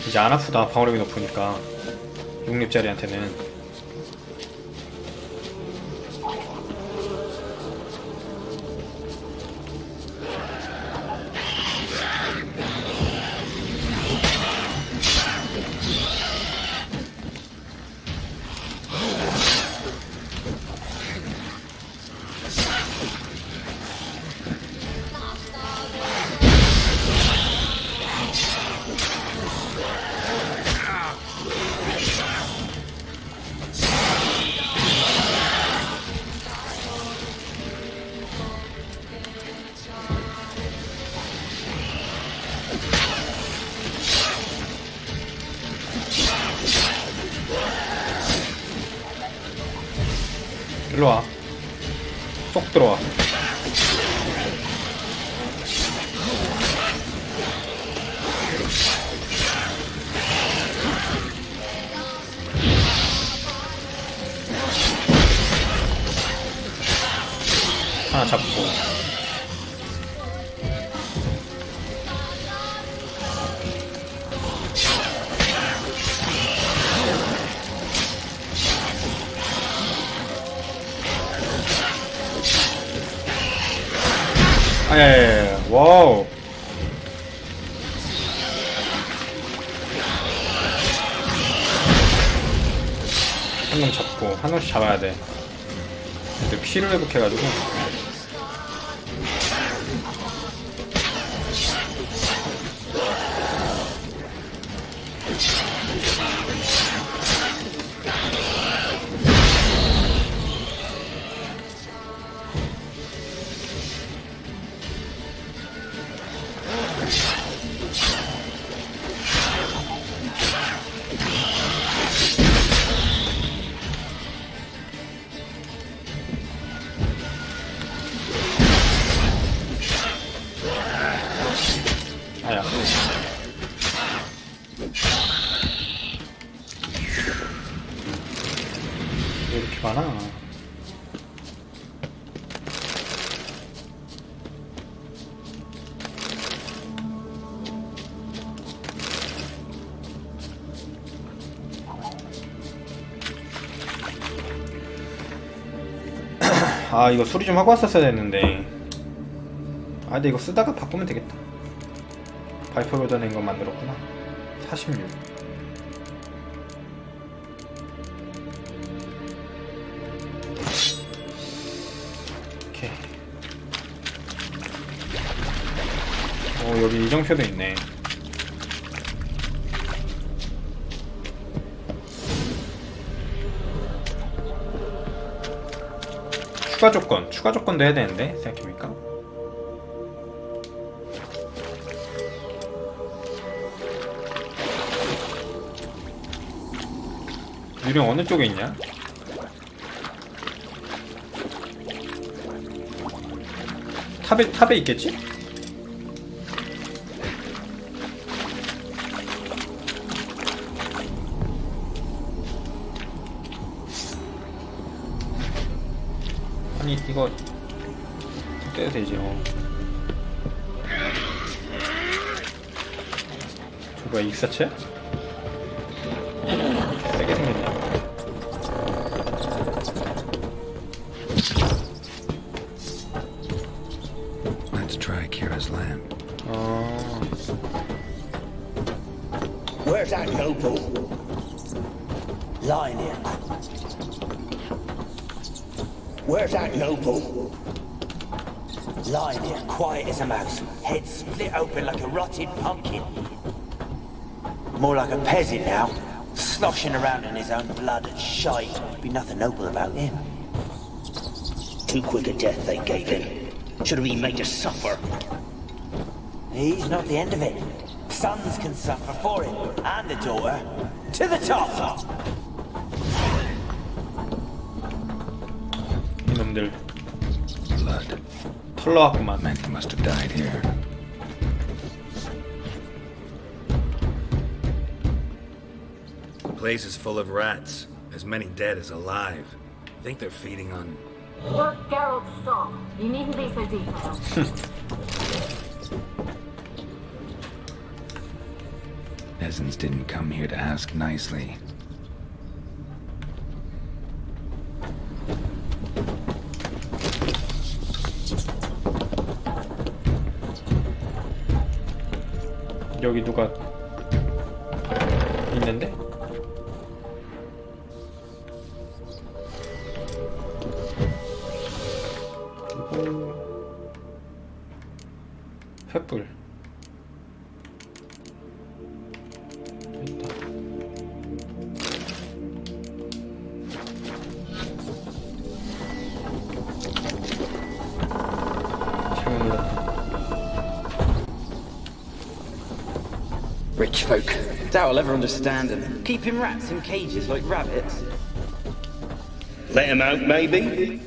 이제 안 아프다. 방어력이 높으니까 6렙짜리한테는. 일로와. 쏙 들어와. 하나 잡고. 아야야야. 와우. 한 놈 잡고 한 놈씩 잡아야 돼. 근데 피를 회복해가지고. 아 이거 수리 좀 하고 왔었어야 했는데. 아 근데 이거 쓰다가 바꾸면 되겠다. 발표 버전인 거 만들었구나. 46. 오케이. 여기 이정표도 있네. 추가 조건도 해야 되는데 생각해보니까. 유령 어느 쪽에 있냐? 탑에 있겠지? 아니 이거 떼도 되지. 저 뭐야 익사체야? 세게 생겼네. Let's try Kira's lamp. Where's that noble? Lying here. Where's that noble? Lying here, quiet as a mouse, head split open like a rotted pumpkin. More like a peasant now, sloshing around in his own blood and shite. Be nothing noble about him. Too quick a death they gave him. Should have been made to suffer. He's not the end of it. Sons can suffer for him, and the daughter. To the top! 이놈들. Blood. 털러왔구만. Many must have died here. The place is full of rats. As many dead as alive. I think they're feeding on... Look, Geralt, stop. You needn't be so detailed. Peasants didn't come here to ask nicely. 여기 누가 있는데? 횃불 있다. 잘못 눌렀다. Rich folk. Doubt I'll ever understand them. Keeping rats in cages like rabbits. Let him out, maybe?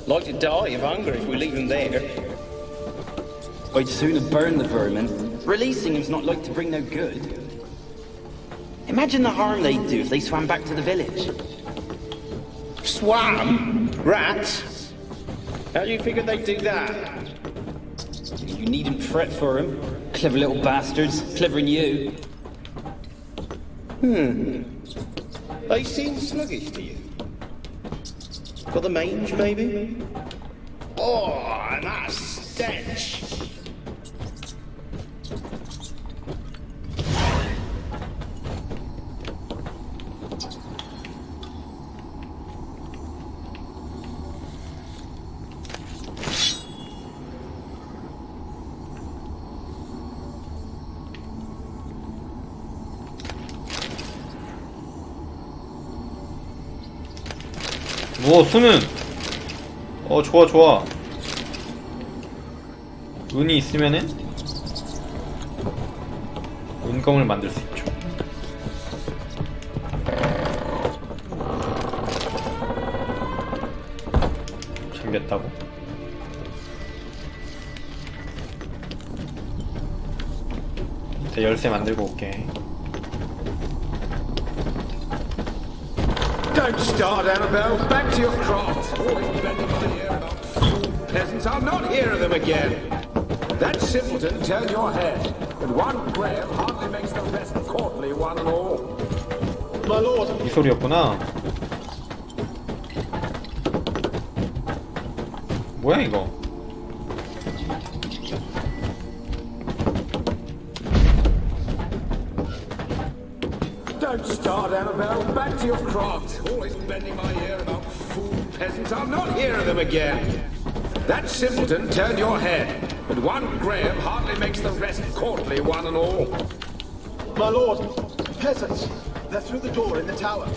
Like to die of hunger if we leave him there. I'd sooner burn the vermin. Releasing him's not like to bring no good. Imagine the harm they'd do if they swam back to the village. Swam? Rats? How do you figure they'd do that? You needn't fret for him. Clever little bastards. Clever than you. They seem sluggish to you. Got the mange, maybe? Oh, and that stench! 오 수는 좋아. 운이 있으면은 운검을 만들 수 있죠. 잠겼다고? 열쇠 만들고 올게. Don't start, Annabelle. Back to your craft. Always bending my ear about fool peasants. I'll not hear of them again. That simpleton turn your head. But one grave hardly makes the rest courtly one more. My lord. 이 소리였구나. 뭐야 이거? Don't start, Annabelle. Back to your craft. Always bending my ear about fool peasants. I'll not hear of them again. That simpleton turned your head, but one Graham hardly makes the rest courtly, one and all. My lord, peasants. They're through the door in the tower.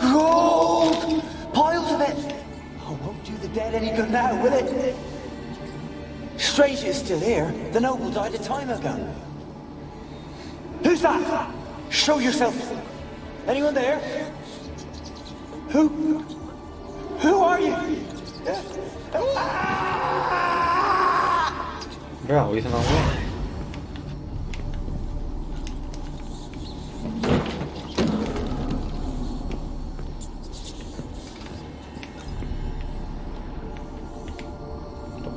Gold! Piles of it! Oh, won't do the dead any good now, will it? Strange it's still here. The noble died a time ago. Who's that? Show yourself. Anyone there? Who? Who are you? 뭐야 어디서 나온 거야?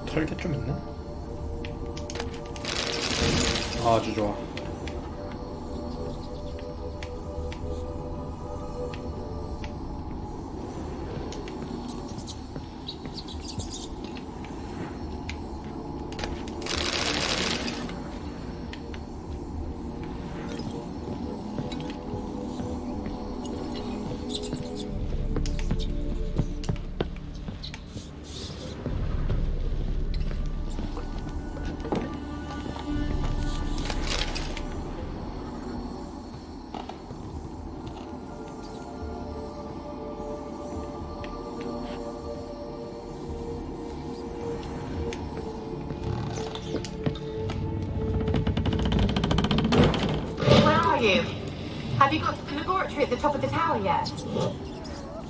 털개 좀 있나? 아주 좋아. You? Have you got to the laboratory at the top of the tower yet?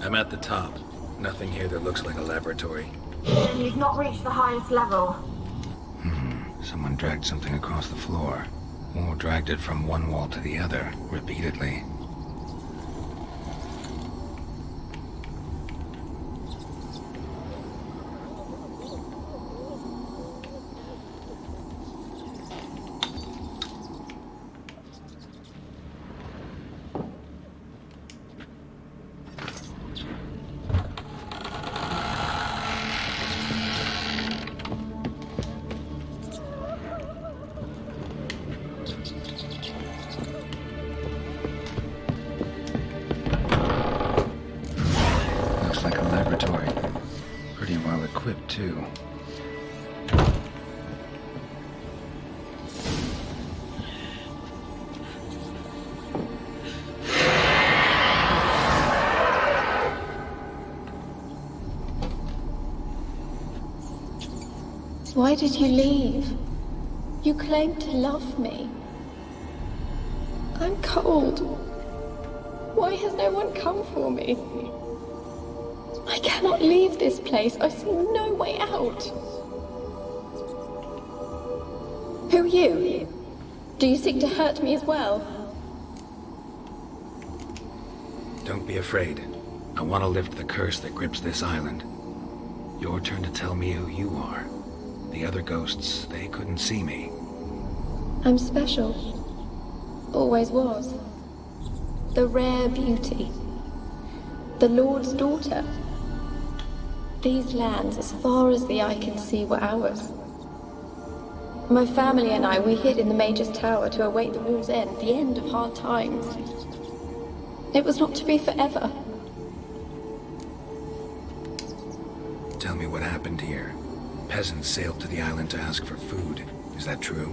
I'm at the top. Nothing here that looks like a laboratory. Then you've not reached the highest level. Someone dragged something across the floor. Or dragged it from one wall to the other, repeatedly. Like a laboratory. Pretty well equipped, too. Why did you leave? You claimed to love me. I'm cold. Why has no one come for me? I cannot leave this place. I see no way out. Who are you? Do you seek to hurt me as well? Don't be afraid. I want to lift the curse that grips this island. Your turn to tell me who you are. The other ghosts, they couldn't see me. I'm special. Always was. The rare beauty. The Lord's daughter. These lands, as far as the eye can see, were ours. My family and I, we hid in the Major's Tower to await the war's end, the end of hard times. It was not to be forever. Tell me what happened here. Peasants sailed to the island to ask for food. Is that true?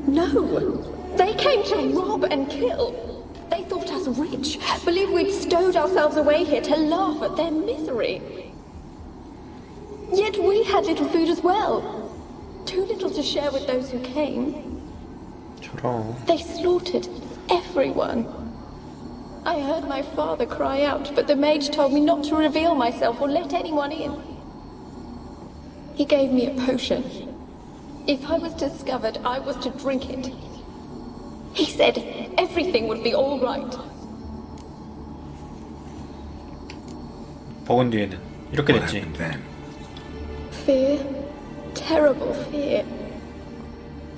No! They came to rob and kill. us rich, believe we'd stowed ourselves away here to laugh at their misery. Yet we had little food as well. Too little to share with those who came. 저런. They slaughtered everyone. I heard my father cry out, but the mage told me not to reveal myself or let anyone in. He gave me a potion. If I was discovered, I was to drink it. He said everything would be all right. 먹은 뒤에는 이렇게 What 됐지. happened then? Fear. Terrible fear.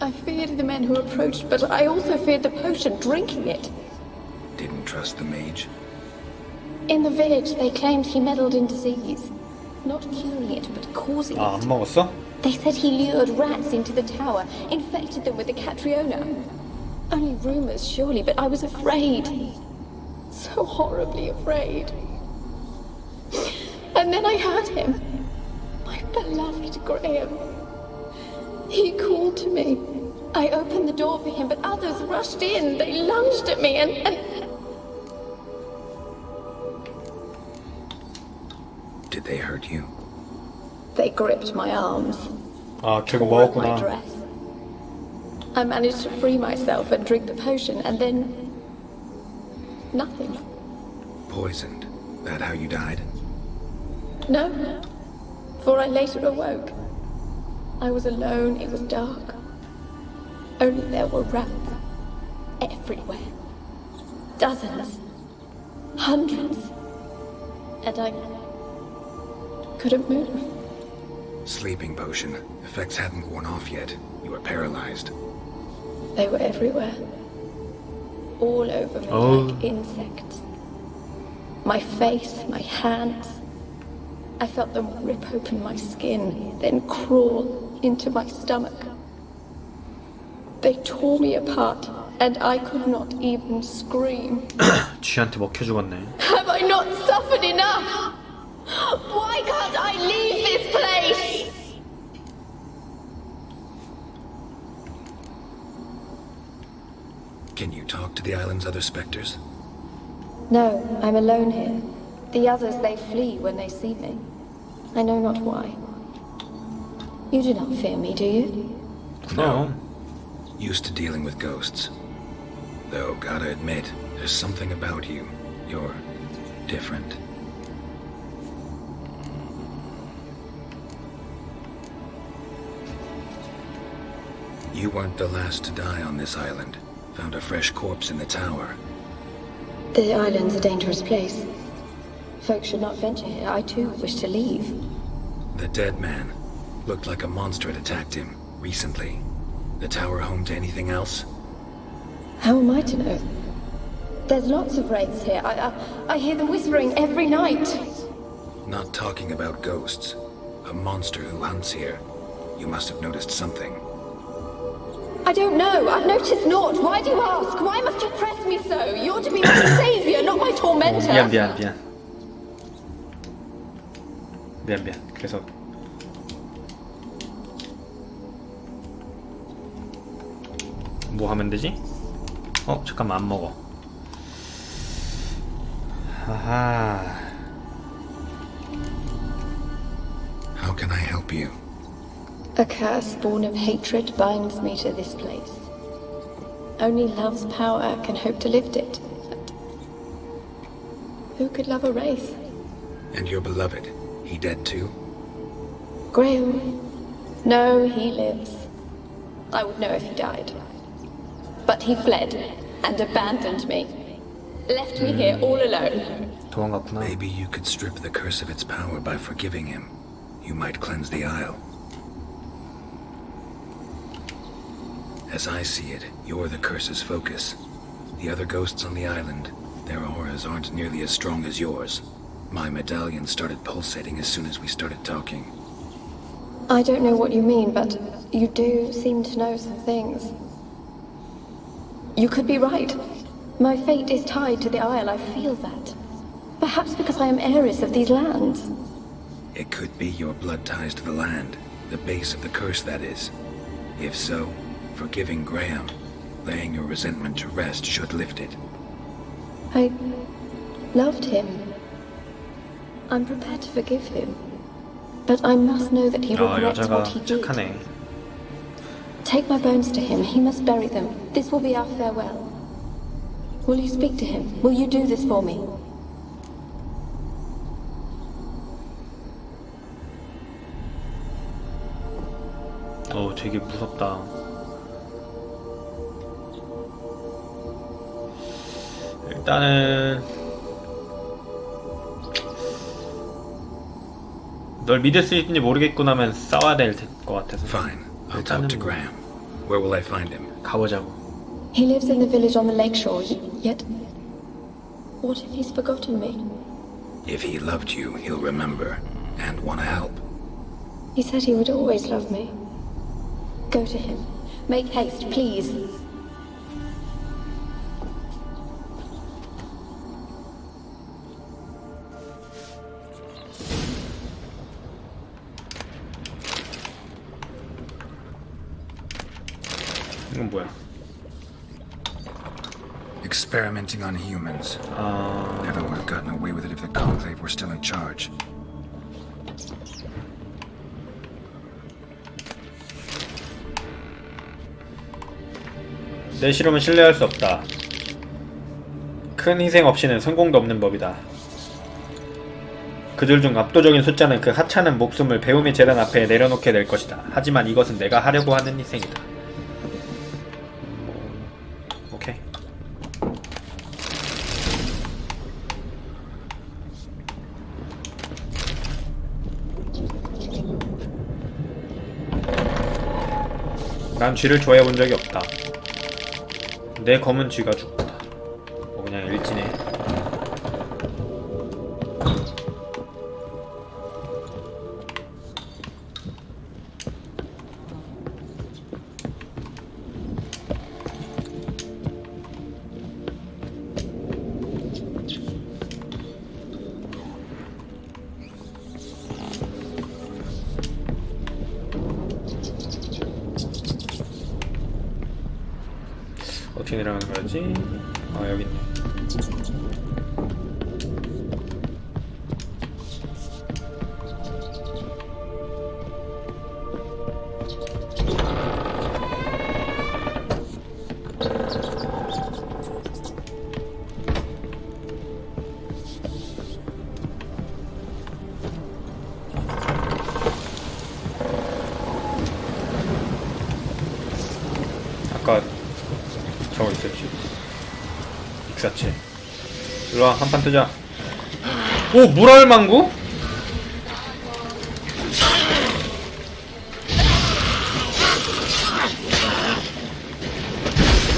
I feared the men who approached, but I also feared the potion, drinking it. Didn't trust the mage? In the village, they claimed he meddled in disease. Not curing it, but causing 아, it. 안 먹었어? They said he lured rats into the tower, infected them with the Catriona. Only rumors, surely, but I was afraid. So horribly afraid. And then I heard him. My beloved Graham. He called to me. I opened the door for him, but others rushed in. They lunged at me and... Did they hurt you? They gripped my arms. 아, 결국 tore at my 먹었구나. dress. I managed to free myself and drink the potion, and then... nothing. Poisoned. That how you died? No, for I later awoke. I was alone, it was dark. Only there were rats everywhere. Dozens. Hundreds. And I couldn't move. Sleeping potion. Effects hadn't worn off yet. You were paralyzed. They were everywhere. All over me like insects. My face, my hands. I felt them rip open my skin, then crawl into my stomach. They tore me apart, and I could not even scream. 쥐한테 먹혀 죽었네. Have I not suffered enough? Why can't I leave this place? Can you talk to the island's other specters? No, I'm alone here. The others, they flee when they see me. I know not why. You do not fear me, do you? No. Used to dealing with ghosts. Though, gotta admit, there's something about you. You're different. You weren't the last to die on this island. Found a fresh corpse in the tower. The island's a dangerous place. Folks should not venture here. I too wish to leave. The dead man. Looked like a monster had attacked him, recently. The tower home to anything else? How am I to know? There's lots of wraiths here. I hear them whispering every night. Not talking about ghosts. A monster who hunts here. You must have noticed something. I don't know. I've noticed naught. Why do you ask? Why must you press me so? You're to be my savior, not my tormentor. 미안. 그래서 뭐 하면 되지? 잠깐만 안 먹어. 하하. How can I help you? A curse born of hatred binds me to this place. Only love's power can hope to lift it. But who could love a wraith? And your beloved, he dead too? Graham? No, he lives. I would know if he died. But he fled and abandoned me. Left me here all alone. 도망갔구나. Maybe you could strip the curse of its power by forgiving him. You might cleanse the isle. As I see it, you're the curse's focus. The other ghosts on the island, their auras aren't nearly as strong as yours. My medallion started pulsating as soon as we started talking. I don't know what you mean, but you do seem to know some things. You could be right. My fate is tied to the Isle, I feel that. Perhaps because I am heiress of these lands. It could be your blood ties to the land, the base of the curse, that is. If so, forgiving Graham, laying your resentment to rest should lift it. I loved him. I'm prepared to forgive him. But I must know that he regrets 여자가 what he did. 착하네. Take my bones to him. He must bury them. This will be our farewell. Will you speak to him? Will you do this for me? 되게 무섭다. 일단은 널 믿을 수 있는지 모르겠구나 하면 싸워야 될 것 같아서. Fine. I'll talk to Graham. Where will I find him? 가보자고. He lives in the village on the lakeshore, yet... What if he's forgotten me? If he loved you, he'll remember and want to help. He said he would always love me. Go to him. Make haste, please. 이건 뭐야? Experimenting on humans. Never would have gotten away with it if the Conclave were still in charge. 내 실험은 신뢰할 수 없다. 큰 희생 없이는 성공도 없는 법이다. 그들 중 압도적인 숫자는 그 하찮은 목숨을 배움의 재단 앞에 내려놓게 될 것이다. 하지만 이것은 내가 하려고 하는 희생이다. 오케이. 난 쥐를 좋아해 본 적이 없다. 내 검은 쥐가 죽다. 그냥 일진해. 어떻게 내려가는 거지? 아, 여기 있네. 아까 저거 있었지. 익사체. 일로와, 한판 뜨자. 오! 물알망구?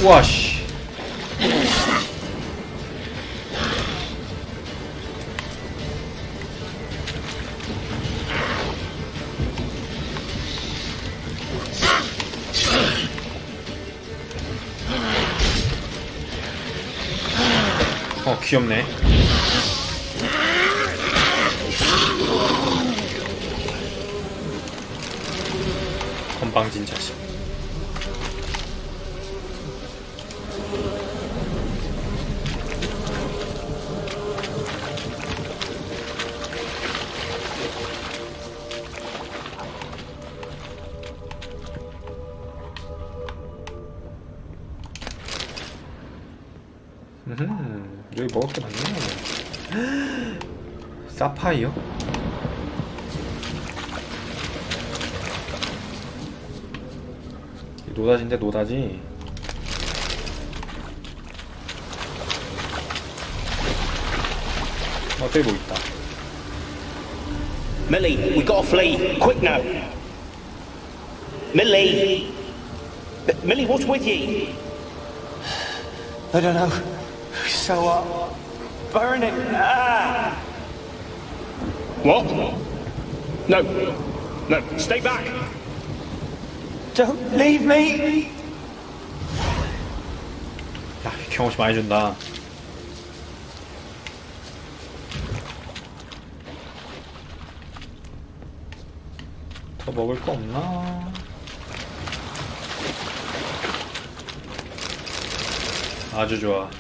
우와, 씨. 귀엽네. 건방진 자식. 여기 먹을 게 많네. 사파이어? 노다지인데 노다지. 저기 뭐 있다. Millie, we gotta flee. Quick now. Millie. Millie, what's with you? I don't know. So, burning. Ah! What? No. No, stay back. Don't leave me. 야, 경험치 많이 준다. 더 먹을 거 없나? 아주 좋아.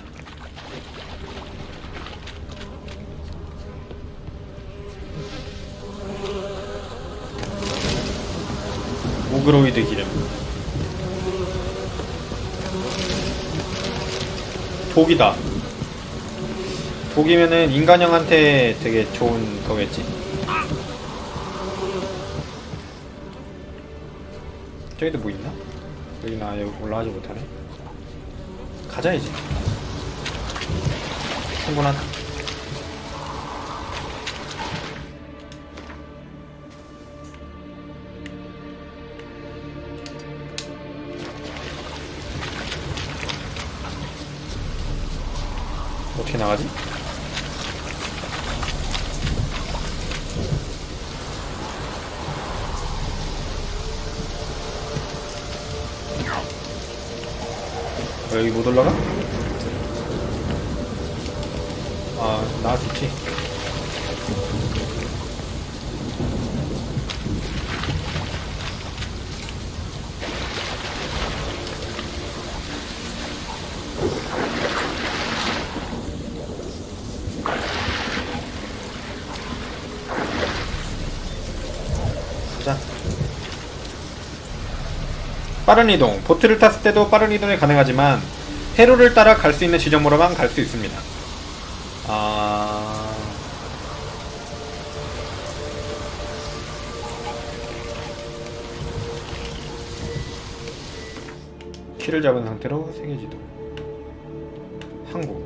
니그로이드 기름. 독이다. 독이면은 인간형한테 되게 좋은 거겠지? 저기도 뭐 있나? 여기는 아예 올라가지 못하네. 가자 이제. 충분하다. 어떻게 나가지? 여기 못 올라가? 아, 나갈 수 있지. 가자. 빠른 이동. 보트를 탔을 때도 빠른 이동이 가능하지만 회로를 따라 갈 수 있는 지점으로만 갈 수 있습니다. 키를 잡은 상태로 세계지도. 항구.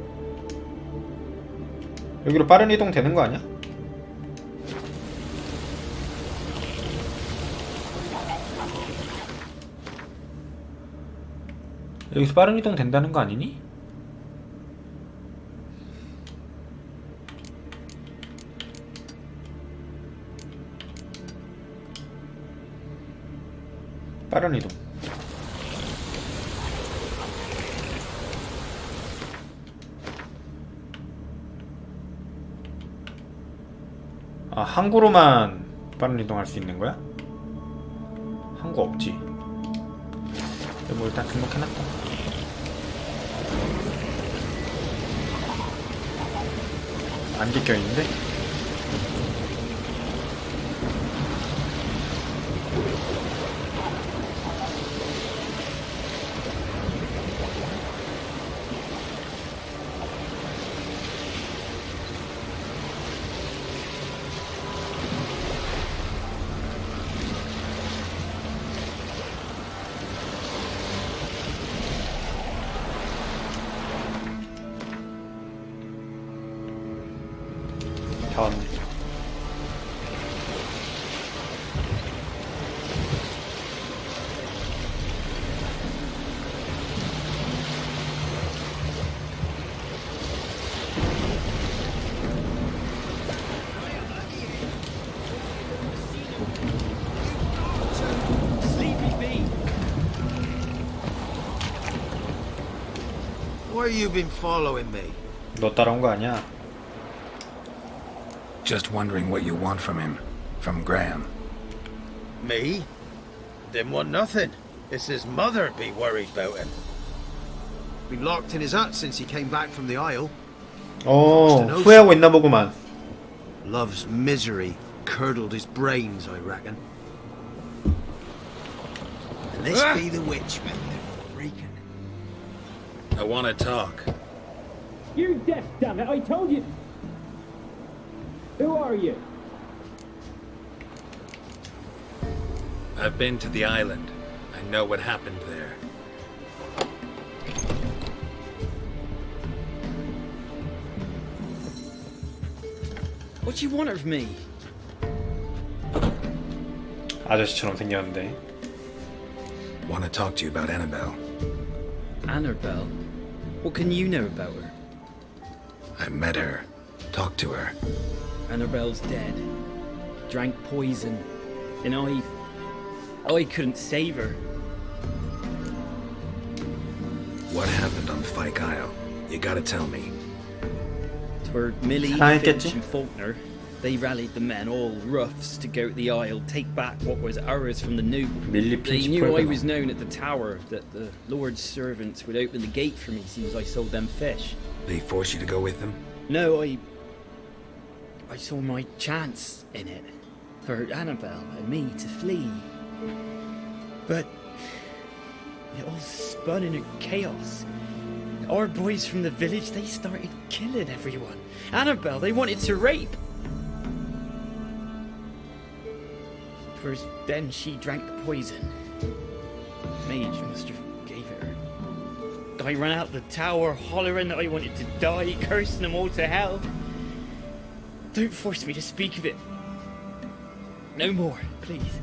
여기로 빠른 이동 되는 거 아니야? 여기서 빠른 이동 된다는 거 아니니? 빠른 이동. 아, 항구로만 빠른 이동할 수 있는 거야? 항구 없지. 뭐 일단 등록해놨다. 안개 껴있는데? 다 왔네. Why you been following me? 너 따라온 거 아니야? Just wondering what you want from him. From Graham. Me? Didn't want nothing. It's his mother be worried about him. Been locked in his hut since he came back from the Isle. 후회하고 있나 보구만. Love's misery curdled his brains, I reckon. And this be the witch, man. Freaking. I want to talk. You're deaf, damn it! I told you. Who are you? I've been to the island. I know what happened there. What do you want of me? 아저씨처럼 생겼는데. Want to talk to you about Annabelle. Annabelle? What can you know about her? I met her. Talked to her. Annabelle's dead. Drank poison. And I couldn't save her. What happened on Fyke Isle? You gotta tell me. Twere Millie, Finch and Faulkner. They rallied the men, all roughs, to go to the Isle, take back what was ours from the noble. They knew I was known at the tower, that the Lord's servants would open the gate for me as soon as I sold them fish. They forced you to go with them? No, I saw my chance in it. For Annabelle and me to flee. But it all spun into chaos. Our boys from the village, they started killing everyone. Annabelle, they wanted to rape. First, then she drank the poison. Mage must have gave it her. I ran out the tower, hollering that I wanted to die, cursing them all to hell. Don't force me to speak of it. No more, please.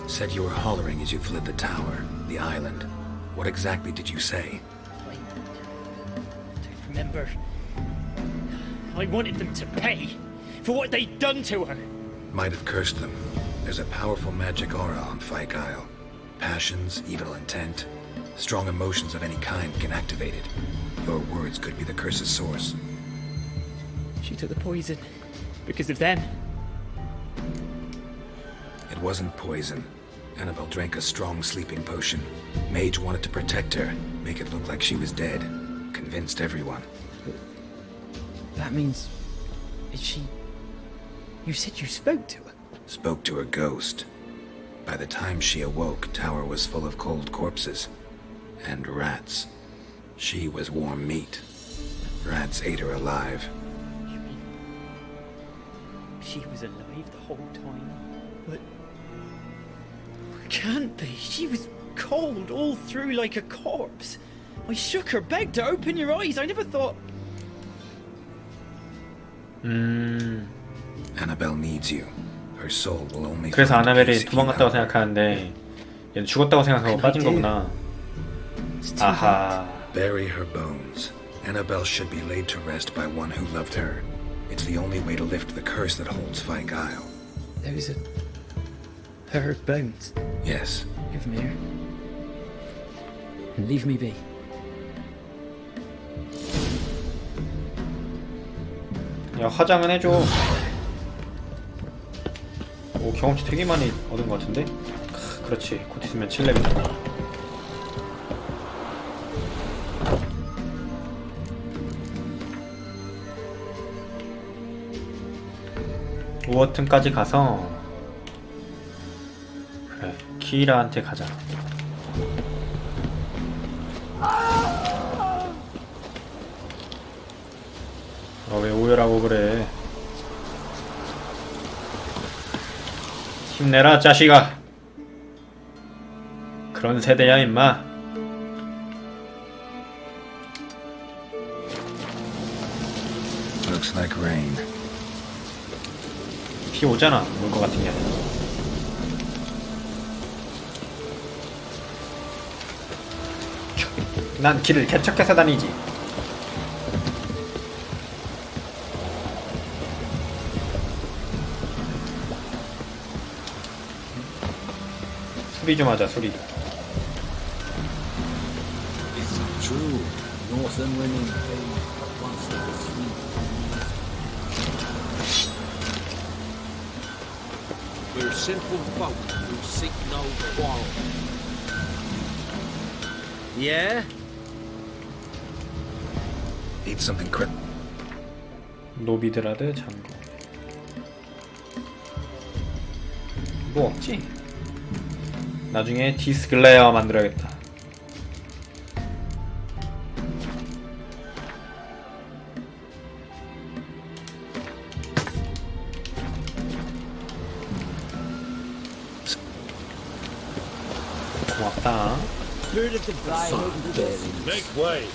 Said you were hollering as you fled the tower, the island. What exactly did you say? I don't remember. I wanted them to pay for what they'd done to her. Might have cursed them. There's a powerful magic aura on Fyke Isle. Passions, evil intent, strong emotions of any kind can activate it. Your words could be the curse's source. She took the poison because of them. It wasn't poison. Annabelle drank a strong sleeping potion. Mage wanted to protect her, make it look like she was dead. Convinced everyone. That means... Is she... You said you spoke to her? Spoke to her ghost. By the time she awoke, Tower was full of cold corpses. And rats. She was warm meat. Rats ate her alive. You mean... She was alive the whole time? But... Can't be. She was cold all through like a corpse. I shook her, begged her, open your eyes. I never thought... Annabelle needs you. Her soul will only 그래서 find 아나벨이 peace if you 도망갔다고 help her. 생각하는데 얘는 죽었다고 생각하고 빠진 거구나. 아하. Bury her bones. Annabelle should be laid to rest by one who loved her. It's the only way to lift the curse that holds Fyke Isle. Those are... her bones. Yes. Give them here. And leave me be. 야, 화장은 해줘. 오, 경험치 되게 많이 얻은 것 같은데? 그렇지, 곧 있으면 7렙이다. 우어튼까지 가서 그래, 키이라한테 가자. 왜 오열하고 그래? 힘내라, 자식아. 그런 세대야, 임마. Looks like rain. 비 오잖아, 올 것 같은 게 아니라. 난 길을 개척해서 다니지. 수리 좀 하자, 수리. It's true. Northern women came once they were sweet. We're simple folk who seek no quarrel. Yeah? Eat something quick. 노비드라드 장고. 뭐 없지? 나중에 디스글레어 만들어야겠다. 고맙다. Make way.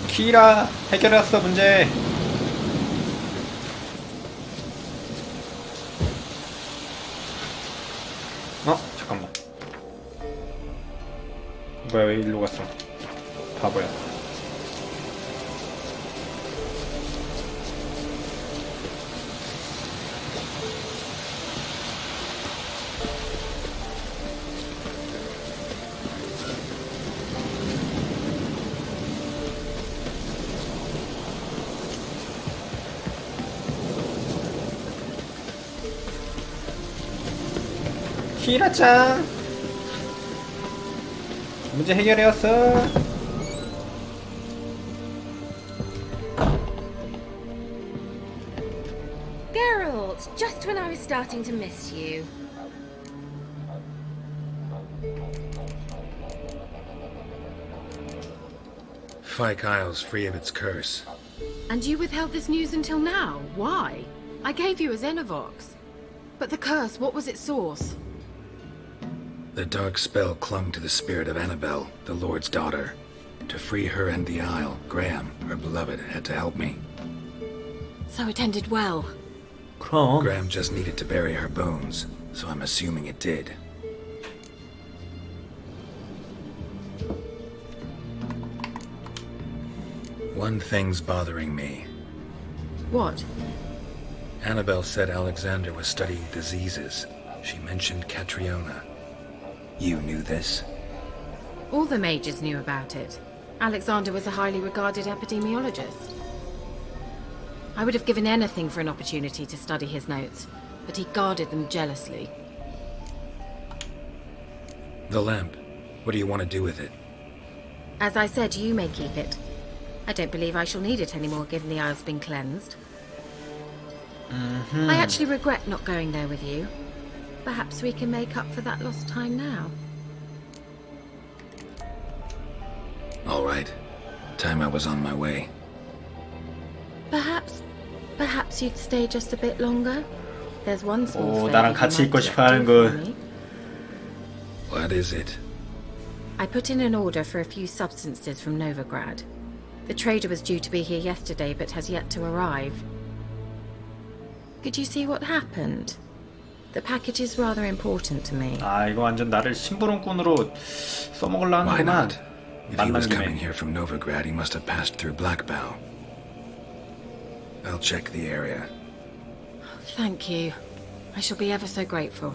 키라 해결했어 문제. 잠깐만. 뭐야, 왜 일로 갔어? 바보야. 히라짱 문제 해결해왔어. Geralt, just when I was starting to miss you. Fyke Isle's free of its curse. And you withheld this news until now? Why? I gave you a Xenovox. But the curse, what was its source? The dark spell clung to the spirit of Annabelle, the Lord's daughter. To free her and the Isle, Graham, her beloved, had to help me. So it ended well. 그럼. Graham just needed to bury her bones, so I'm assuming it did. One thing's bothering me. What? Annabelle said Alexander was studying diseases. She mentioned Catriona. You knew this? All the mages knew about it. Alexander was a highly regarded epidemiologist. I would have given anything for an opportunity to study his notes, but he guarded them jealously. The lamp. What do you want to do with it? As I said, you may keep it. I don't believe I shall need it anymore, given the Isle's been cleansed. I actually regret not going there with you. Perhaps we can make up for that lost time now. All right. Time I was on my way. Perhaps you'd stay just a bit longer? There's one small 오, 나랑 같이 있고 싶어 하는 거. What is it? I put in an order for a few substances from Novigrad. The trader was due to be here yesterday, but has yet to arrive. Could you see what happened? The package is rather important to me. 아, 이거 완전 나를 심부름꾼으로 써먹으려 Why 하는구만. not? If he was coming here from Novigrad, he must have passed through Blackbow. I'll check the area. Thank you. I shall be ever so grateful.